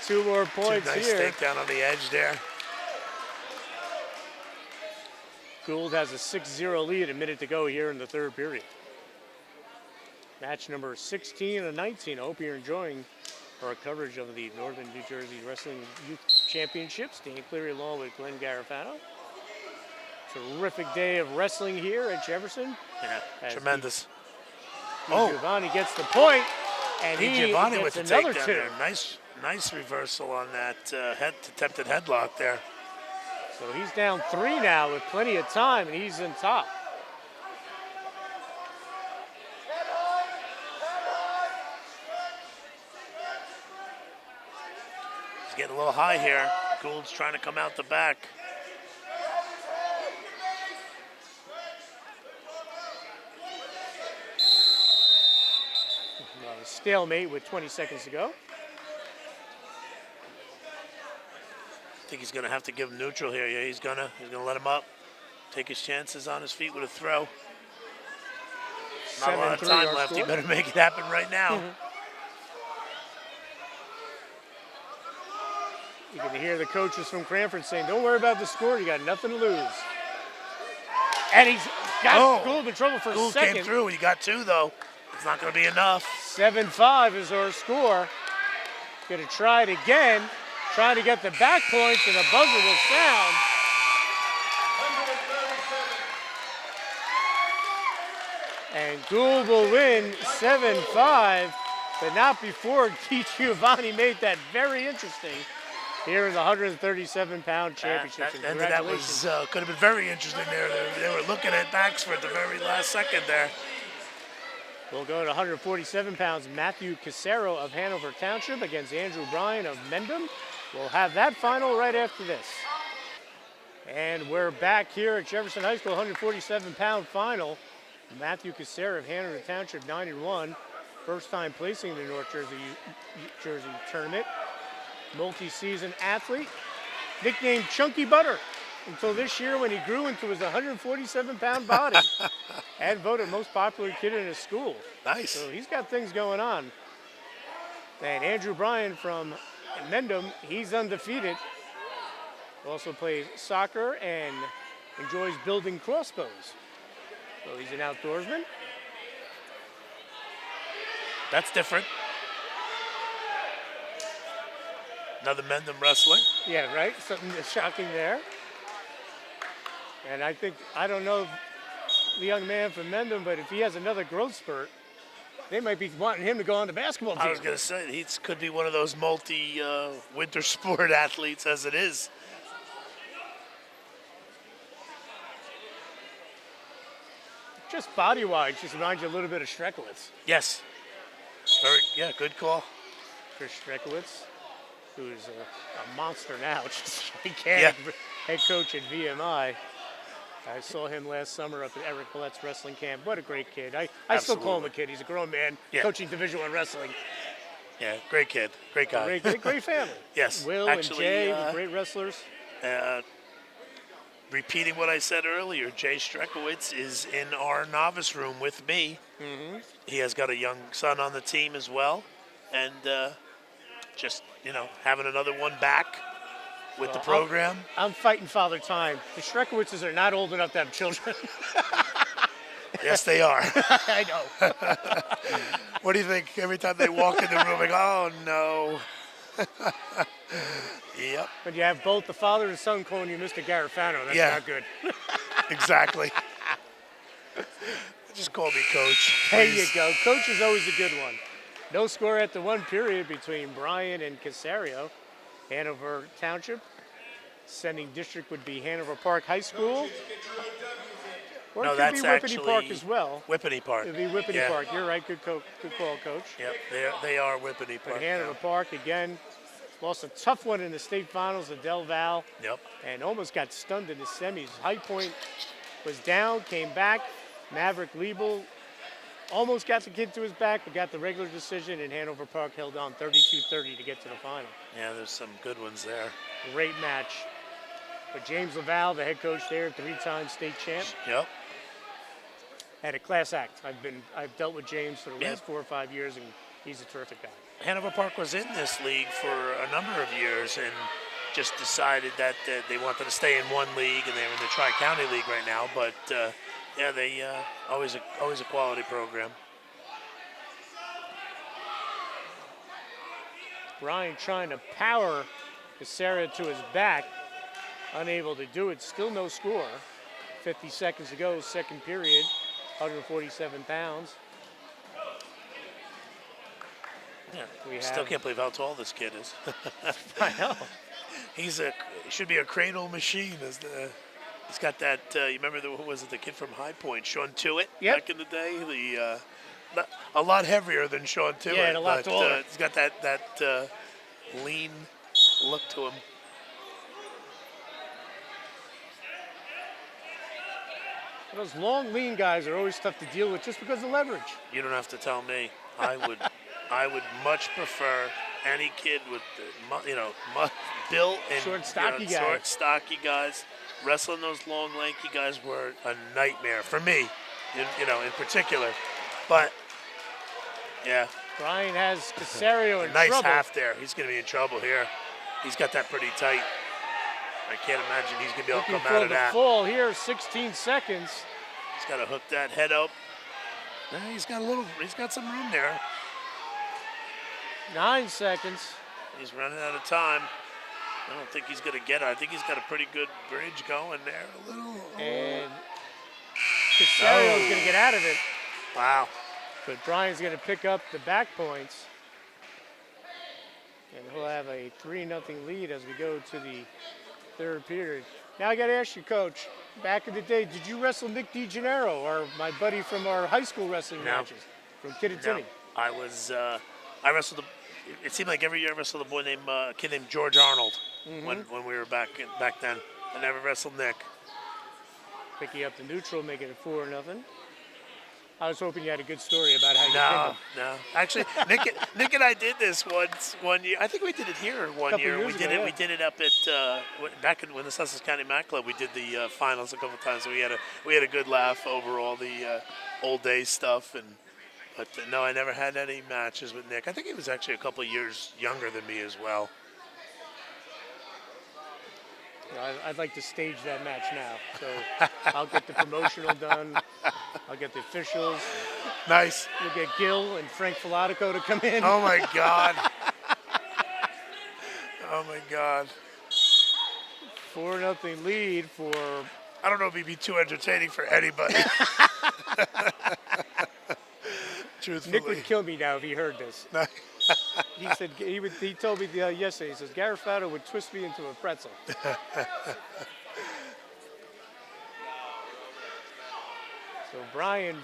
2 more Two points nice here. takedown on the edge there. Gould has a 6-0 lead, a minute to go here in the third period. Match number 16 and 19. I hope you're enjoying our coverage of the Northern New Jersey Wrestling Youth Championships. Dan Cleary along with Glenn Garafano. Terrific day of wrestling here at Jefferson. Yeah, As tremendous. Giovanni gets the point, and he Giovanni with gets the another takedown two. there. Nice reversal on that attempted headlock there. So he's down 3 now with plenty of time, and he's in top. He's getting a little high here. Gould's trying to come out the back. Stalemate with 20 seconds to go. I think he's gonna have to give him neutral here. Yeah, he's gonna let him up. Take his chances on his feet with a throw. Not a lot of 7-3 time our left. He score. better make it happen right now. You can hear the coaches from Cranford saying, don't worry about the score, you got nothing to lose. And he's got Gould in trouble for a Gould second. came through. He got 2, though. It's not going to be enough. 7-5 is our score. Going to try it again. Trying to get the back points, and a buzzer will sound. 137. And Gould will win 7-5, but not before Giovanni made that very interesting here in the 137-pound championship. That end of that was could have been very interesting there. They were looking at Baxford at the very last second there. We'll go to 147 pounds. Matthew Casero of Hanover Township against Andrew Bryan of Mendham. We'll have that final right after this. And we're back here at Jefferson High School, 147-pound final. Matthew Casero of Hanover Township, 91. First time placing in the North Jersey tournament. Multi-season athlete. Nicknamed Chunky Butter until this year when he grew into his 147-pound body. And voted most popular kid in his school. Nice. So he's got things going on. And Andrew Bryan from Mendham, he's undefeated. Also plays soccer and enjoys building crossbows. So he's an outdoorsman. That's different. Another Mendham wrestler. Yeah, right? Something that's shocking there. And I don't know the young man from Mendham, but if he has another growth spurt, they might be wanting him to go on the basketball team. I was going to say, he could be one of those winter sport athletes as it is. Just body-wise, just reminds you a little bit of Strekowitz. Yes. Good call. Chris Strekowitz, who's a monster now, just gigantic head coach at VMI. I saw him last summer up at Eric Collette's wrestling camp. What a great kid. I still call him a kid. He's a grown man coaching Division I wrestling. Yeah, great kid. Great guy. Great family. Yes. Will actually, and Jay, great wrestlers. Repeating what I said earlier, Jay Strekowitz is in our novice room with me. Mm-hmm. He has got a young son on the team as well. And just, having another one back with the program. I'm fighting father time. The Strekowitzes are not old enough to have children. Yes, they are. I know. What do you think? Every time they walk in the room, like, oh, no. Yep. When you have both the father and son calling you Mr. Garifano, that's not good. Exactly. Just call me Coach. There you go. Coach is always a good one. No score at the one period between Bryan and Casario. Hanover Township. Sending district would be Hanover Park High School. Or No, it could that's be Whippany actually Park as well. Whippany Park. It'd be Whippany Park. You're right. Good call, Coach. Yep, they are Whippany Park. But Hanover Park, again, lost a tough one in the state finals at Del Val. Yep. And almost got stunned in the semis. High Point was down, came back. Maverick Liebel almost got the kid to his back, but got the regular decision, and Hanover Park held on 32-30 to get to the final. Yeah, there's some good ones there. Great match. But James Laval, the head coach there, three-time state champ, Yep. had a class act. I've dealt with James for the last 4 or 5 years, and he's a terrific guy. Hanover Park was in this league for a number of years and just decided that they wanted to stay in one league, and they're in the Tri-County League right now. But they always a quality program. Bryan trying to power Casario to his back, unable to do it. Still no score. 50 seconds to go, second period. 147 pounds. Yeah, still can't believe how tall this kid is. I know. He should be a cradle machine. He's got that. You remember who was it? The kid from High Point, Sean Tuitt, back in the day. A lot heavier than Sean Tuitt. Yeah, and a lot taller. He's got that lean look to him. Those long, lean guys are always tough to deal with just because of leverage. You don't have to tell me. I would much prefer any kid with built and short, stocky guys. Short, stocky guys. Wrestling those long, lanky guys were a nightmare for me, in particular. But yeah, Bryan has Casario in nice trouble. half there. He's going to be in trouble here. He's got that pretty tight. I can't imagine he's going to be able to come out of that. Fall here, 16 seconds. He's got to hook that head up. He's got some room there. 9 seconds. He's running out of time. I don't think he's going to get it. I think he's got a pretty good bridge going there. A little. And Casario's going to get out of it. Wow. But Brian's going to pick up the back points. And he'll have a 3-0 lead as we go to the third period. Now I got to ask you, Coach, back in the day, did you wrestle Nick DeGennaro, or my buddy from our high school wrestling matches, from Kittatinny? No, I wrestled. It seemed like every year I wrestled a kid named George Arnold when we were back then. I never wrestled Nick. Picking up the neutral, making it 4-0. I was hoping you had a good story about how you pinned him. No. Actually, Nick and I did this one year. I think we did it here one year. Years ago, yeah. We did it up at when the Sussex County Mac Club. We did the finals a couple times. So we had a good laugh over all the old days stuff. But no, I never had any matches with Nick. I think he was actually a couple of years younger than me as well. I'd like to stage that match now. So I'll get the promotional done. I'll get the officials. Nice. We'll get Gil and Frank Filatico to come in. Oh my God. Oh my God. 4-0 lead for. I don't know if he'd be too entertaining for anybody. Truthfully. Nick would kill me now if he heard this. He said he told me yesterday. He says Garofalo would twist me into a pretzel. So Brian,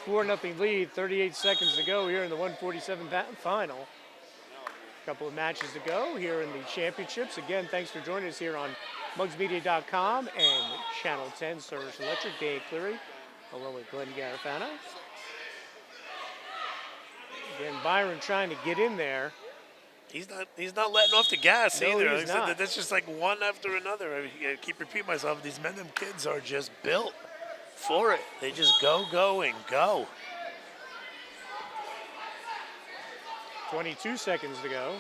4-0 lead, 38 seconds to go here in the 147 final. A couple of matches to go here in the championships. Again, thanks for joining us here on mugsmedia.com and Channel 10 Service Electric. Dave Cleary, along with Glenn Garofalo. Again, Byron trying to get in there. He's not letting off the gas No, either. he's not. That's just like one after another. I keep repeating myself. These men, them kids are just built for it. They just go, and go. 22 seconds to go.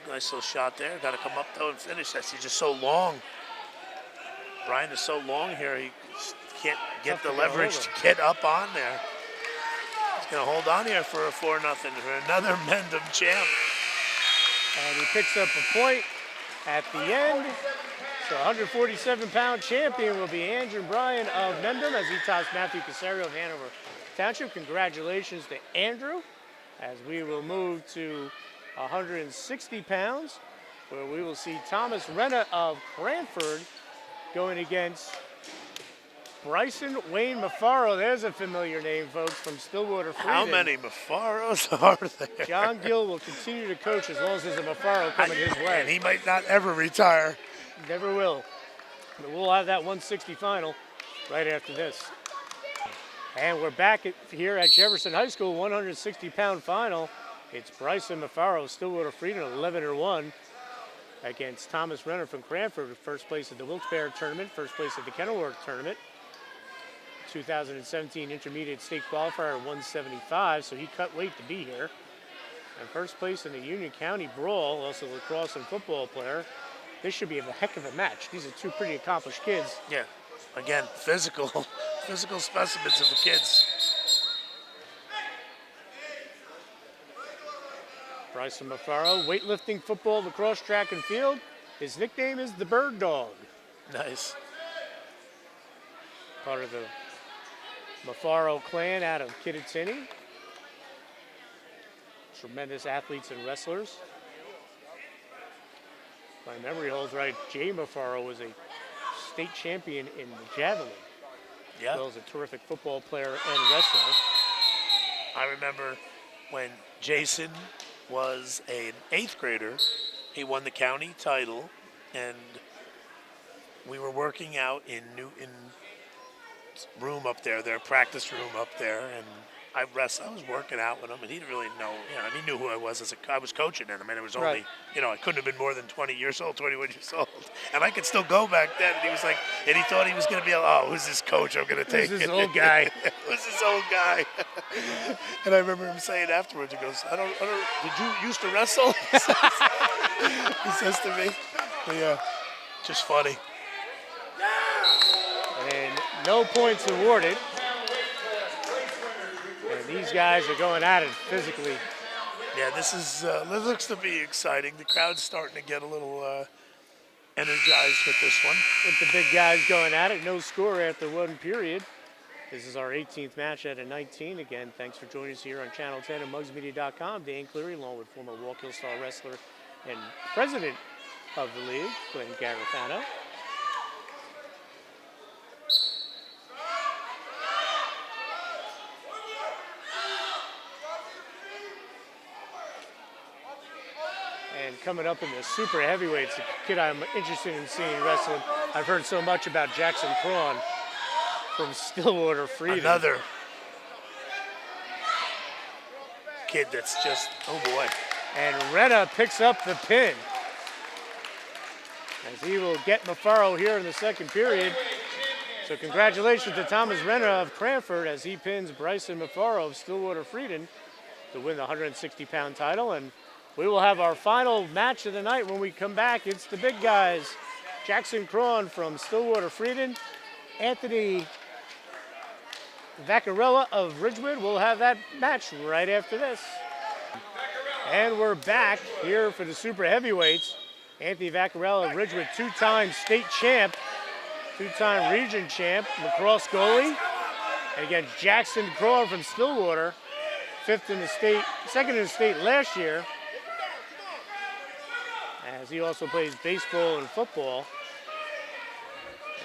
Nice little shot there. Got to come up though and finish. That's he's just so long. Brian is so long here. He just can't get the leverage to get up on there. He's going to hold on here for a 4-0 for another Mendham champ. And he picks up a point at the end. So 147-pound champion will be Andrew Bryan of Mendham as he tops Matthew Casario of Hanover Township. Congratulations to Andrew as we will move to 160 pounds where we will see Thomas Renna of Cranford going against Bryson Wayne Mafaro. There's a familiar name, folks, from Stillwater Freedom. How many Mafaros are there? John Gill will continue to coach as long as there's a Mafaro coming his way. And he might not ever retire. Never will. But we'll have that 160 final right after this. And we're back here at Jefferson High School, 160-pound final. It's Bryson Mafaro, Stillwater Freedom, 11-1 against Thomas Renner from Cranford, first place at the Wilkes-Barre tournament, first place at the Kenilworth tournament. 2017 intermediate state qualifier at 175, so he cut weight to be here. And first place in the Union County Brawl, also a lacrosse and football player. This should be a heck of a match. These are two pretty accomplished kids. Yeah, again, physical specimens of the kids. Bryson Mafaro, weightlifting, football, lacrosse, track, and field. His nickname is the Bird Dog. Nice. Part of the Mafaro clan out of Kittatinny. Tremendous athletes and wrestlers. My memory holds right, Jay Mafaro was a state champion in the javelin. Yeah. As well as a terrific football player and wrestler. I remember when Jason was an 8th grader, he won the county title, and we were working out in room up there, their practice room up there, and I was working out with him, and he didn't really know. He knew who I was I was coaching him, and it was only, Right. I couldn't have been more than 21 years old, and I could still go back then. And he was like, and he thought he was going to be, who's this coach? I'm going to take Who's it. this old guy? Who's this old guy? And I remember him saying afterwards, he goes, I don't. Did you used to wrestle? He says to me, yeah, just funny. And no points awarded. And these guys are going at it physically. Yeah, this looks to be exciting. The crowd's starting to get a little energized with this one. With the big guys going at it. No score after one period. This is our 18th match out of 19. Again, thanks for joining us here on Channel 10 and MugsMedia.com. Dan Cleary, along with former Walkill Star wrestler and president of the league, Glenn Garifano. And coming up in the super heavyweights, the kid I'm interested in seeing wrestling. I've heard so much about Jackson Crawn from Stillwater Freedom. Another kid that's just, oh boy. And Rena picks up the pin. As he will get Mafaro here in the second period. So congratulations to Thomas Renner of Cranford as he pins Bryson Mafaro of Stillwater Freedom to win the 160-pound title. And we will have our final match of the night when we come back. It's the big guys. Jackson Crawn from Stillwater Freedom. Anthony Vaccarella of Ridgewood. We'll have that match right after this. And we're back here for the super heavyweights. Anthony Vaccarella of Ridgewood, two-time state champ, two-time region champ, lacrosse goalie. And again, Jackson Crawn from Stillwater, second in the state last year. As he also plays baseball and football.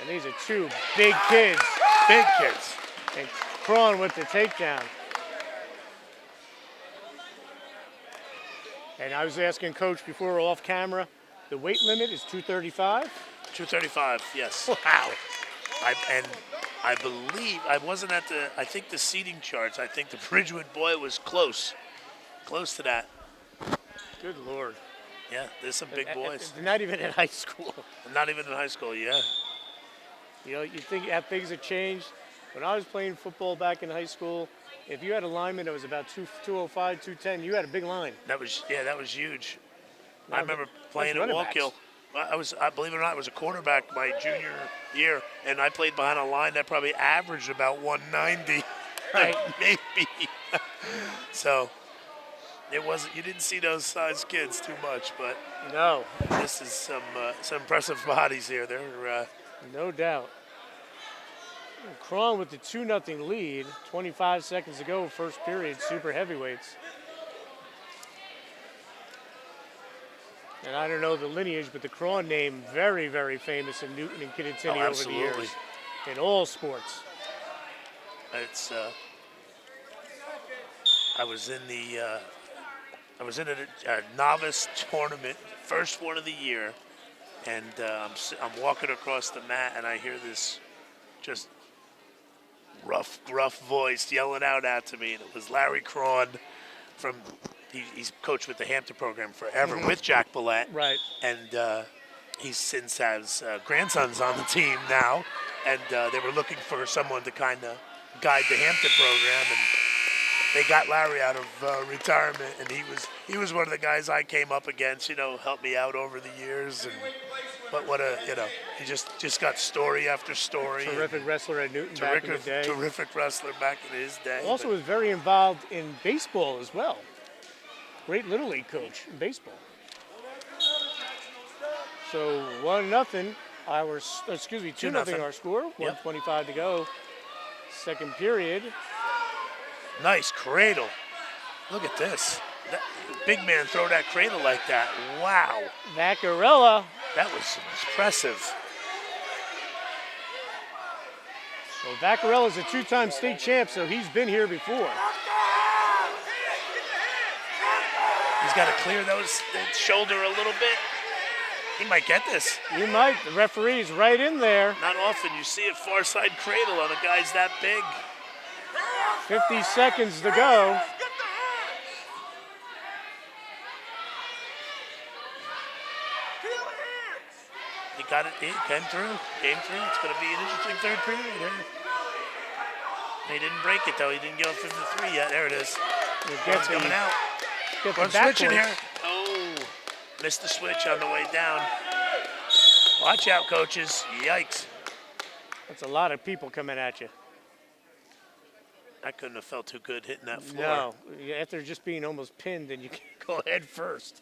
And these are two big kids. Big kids. And Crawn with the takedown. And I was asking Coach before we're off camera, the weight limit is 235? 235, yes. Wow. I believe, I wasn't at I think the seating charts, I think the Bridgewood boy was close to that. Good Lord. Yeah, there's some big boys. They're not even in high school. Not even in high school, yeah. You know, you think how things have changed. When I was playing football back in high school, if you had a lineman that was about 205, 210, you had a big line. That was huge. Now, I remember playing at running backs. Walkill. I believe it or not, I was a quarterback my junior year, and I played behind a line that probably averaged about 190, Right. maybe. So it wasn't. You didn't see those size kids too much, but No, this is some impressive bodies here. They're no doubt. Crawn with the 2-0 lead, 25 seconds to go, first period, super heavyweights. And I don't know the lineage, but the Crawn name, very, very famous in Newton and Kittatinny over the absolutely. years in all sports. It's. I was in a novice tournament, first one of the year, and I'm walking across the mat, and I hear this just rough voice yelling out to me, and it was Larry Crawn from. He's coached with the Hampton program forever with Jack Billette. Right. And he since has grandsons on the team now, and they were looking for someone to kind of guide the Hampton program, and they got Larry out of retirement, and he was one of the guys I came up against, helped me out over the years, but what a, he just got story after story. Terrific wrestler at Newton back in the day. Terrific wrestler back in his day. Also was very involved in baseball as well. Great Little League coach in baseball. So 1-0, 2-0 our score, 1:25 to go. Second period. Nice cradle. Look at this. That big man throw that cradle like that. Wow. Vaccarella. That was impressive. So Vaccarella's a two-time state champ, so he's been here before. He's got to clear that shoulder a little bit. He might get this. You might. The referee's right in there. Not often you see a far side cradle on a guy's that big. 50 seconds to go. He got it. He came through. It's going to be an interesting third period here. He didn't break it, though. He didn't go 53 yet. There it is. Runs coming out. Run switching here. Oh, missed the switch on the way down. Watch out, coaches. Yikes. That's a lot of people coming at you. I couldn't have felt too good hitting that floor. No, after just being almost pinned, and you can go head first.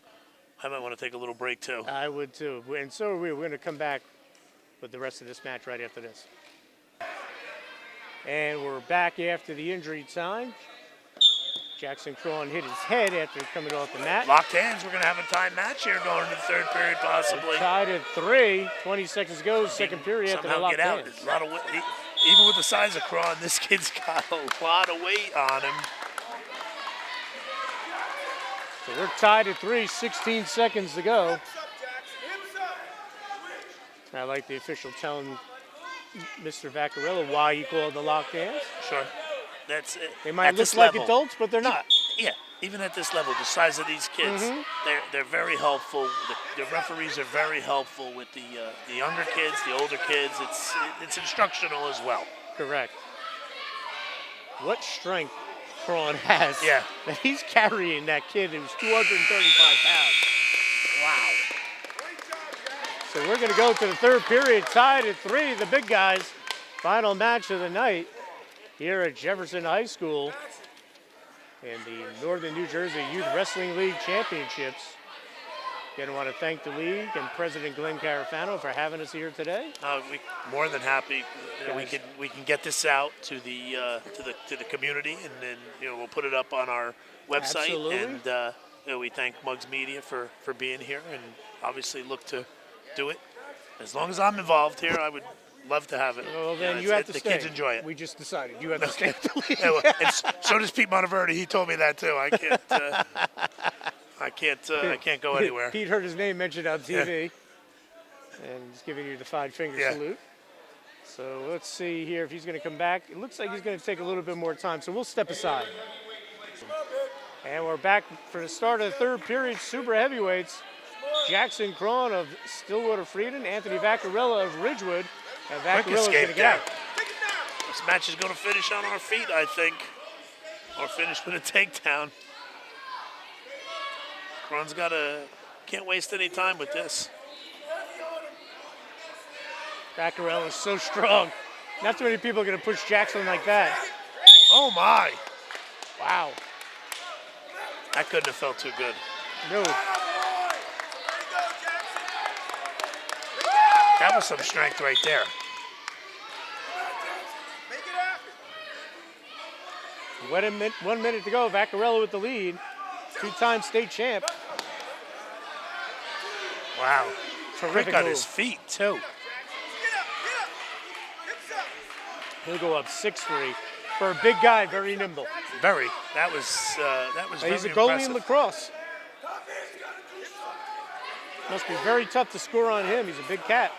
I might want to take a little break, too. I would too. And so are we. We're going to come back with the rest of this match right after this. And we're back after the injury time. Jackson Cron hit his head after coming off the mat. Locked hands. We're going to have a time match here going into the third period, possibly. Tied at 3. 20 seconds to go. Second period after the Somehow locked get out. hands. There's a lot of weight. Even with the size of Cron, this kid's got a lot of weight on him. So we're tied at 3. 16 seconds to go. I like the official telling Mr. Vaccarello why he called the locked hands. Sure. That's it. They might At look this like level, adults, but they're not. Yeah, even at this level, the size of these kids, they're very helpful. The referees are very helpful with the younger kids, the older kids. It's instructional as well. Correct. What strength Cron has. Yeah. That he's carrying that kid who's 235 pounds. Wow. So we're going to go to the third period, tied at 3. The big guys. Final match of the night here at Jefferson High School in the Northern New Jersey Youth Wrestling League Championships. Again, I want to thank the league and President Glenn Carafano for having us here today. We more than happy. We can get this out to the community, and then we'll put it up on our website. Absolutely. And we thank Muggs Media for being here, and obviously look to do it. As long as I'm involved here, I would love to have it. Well, then you have to the stay. kids enjoy it. We just decided you have to stay at the league. Yeah, well, and so does Pete Monteverdi. He told me that too. I can't go anywhere. Pete heard his name mentioned on TV, and he's giving you the 5-finger salute. So let's see here if he's going to come back. It looks like he's going to take a little bit more time, so we'll step aside. And we're back for the start of the third period. Super heavyweights. Jackson Cron of Stillwater Freedom, Anthony Vaccarello of Ridgewood, and Vaccarello's going to get out. This match is going to finish on our feet, I think, or finish with a takedown. Cron's can't waste any time with this. Vaccarello is so strong. Not too many people are going to push Jackson like that. Oh my! Wow. That couldn't have felt too good. No. That was some strength right there. 1 minute to go. Vaccarello with the lead. 2-time state champ. Wow. Terrific Quick on move. his feet, too. He'll go up 6-3. For a big guy, very nimble. Very. That was very He's a goalie impressive. in lacrosse. Must be very tough to score on him. He's a big cat.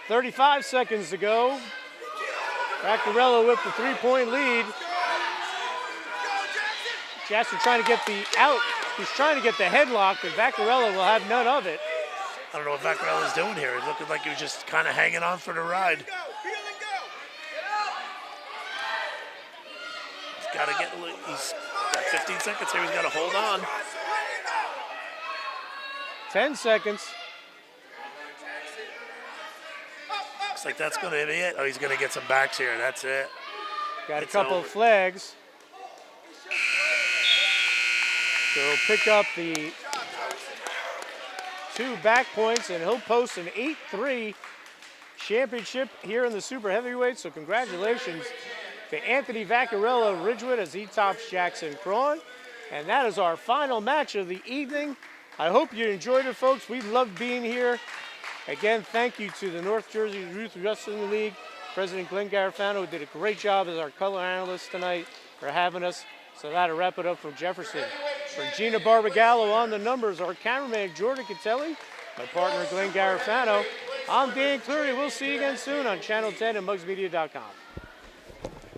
35 seconds to go. Vaccarello with the 3-point lead. Jackson trying to get the out. He's trying to get the headlock, but Vaccarello will have none of it. I don't know what Vaccarello's doing here. It looked like he was just kind of hanging on for the ride. He's got 15 seconds here. He's got to hold on. 10 seconds. Looks like that's going to be it. Oh, he's going to get some backs here. That's it. Got It's a couple over. of flags. So he'll pick up the 2 back points, and he'll post an 8-3 championship here in the super heavyweight. So congratulations to Anthony Vaccarello of Ridgewood as he tops Jackson Cron. And that is our final match of the evening. I hope you enjoyed it, folks. We loved being here. Again, thank you to the North Jersey Youth Wrestling League, President Glenn Garafano, who did a great job as our color analyst tonight, for having us. So that'll wrap it up from Jefferson. For Gina Barbagallo on the numbers, our cameraman Jordan Catelli, my partner Glenn Garafano, I'm Dan Cleary. We'll see you again soon on Channel 10 and MuggsMedia.com.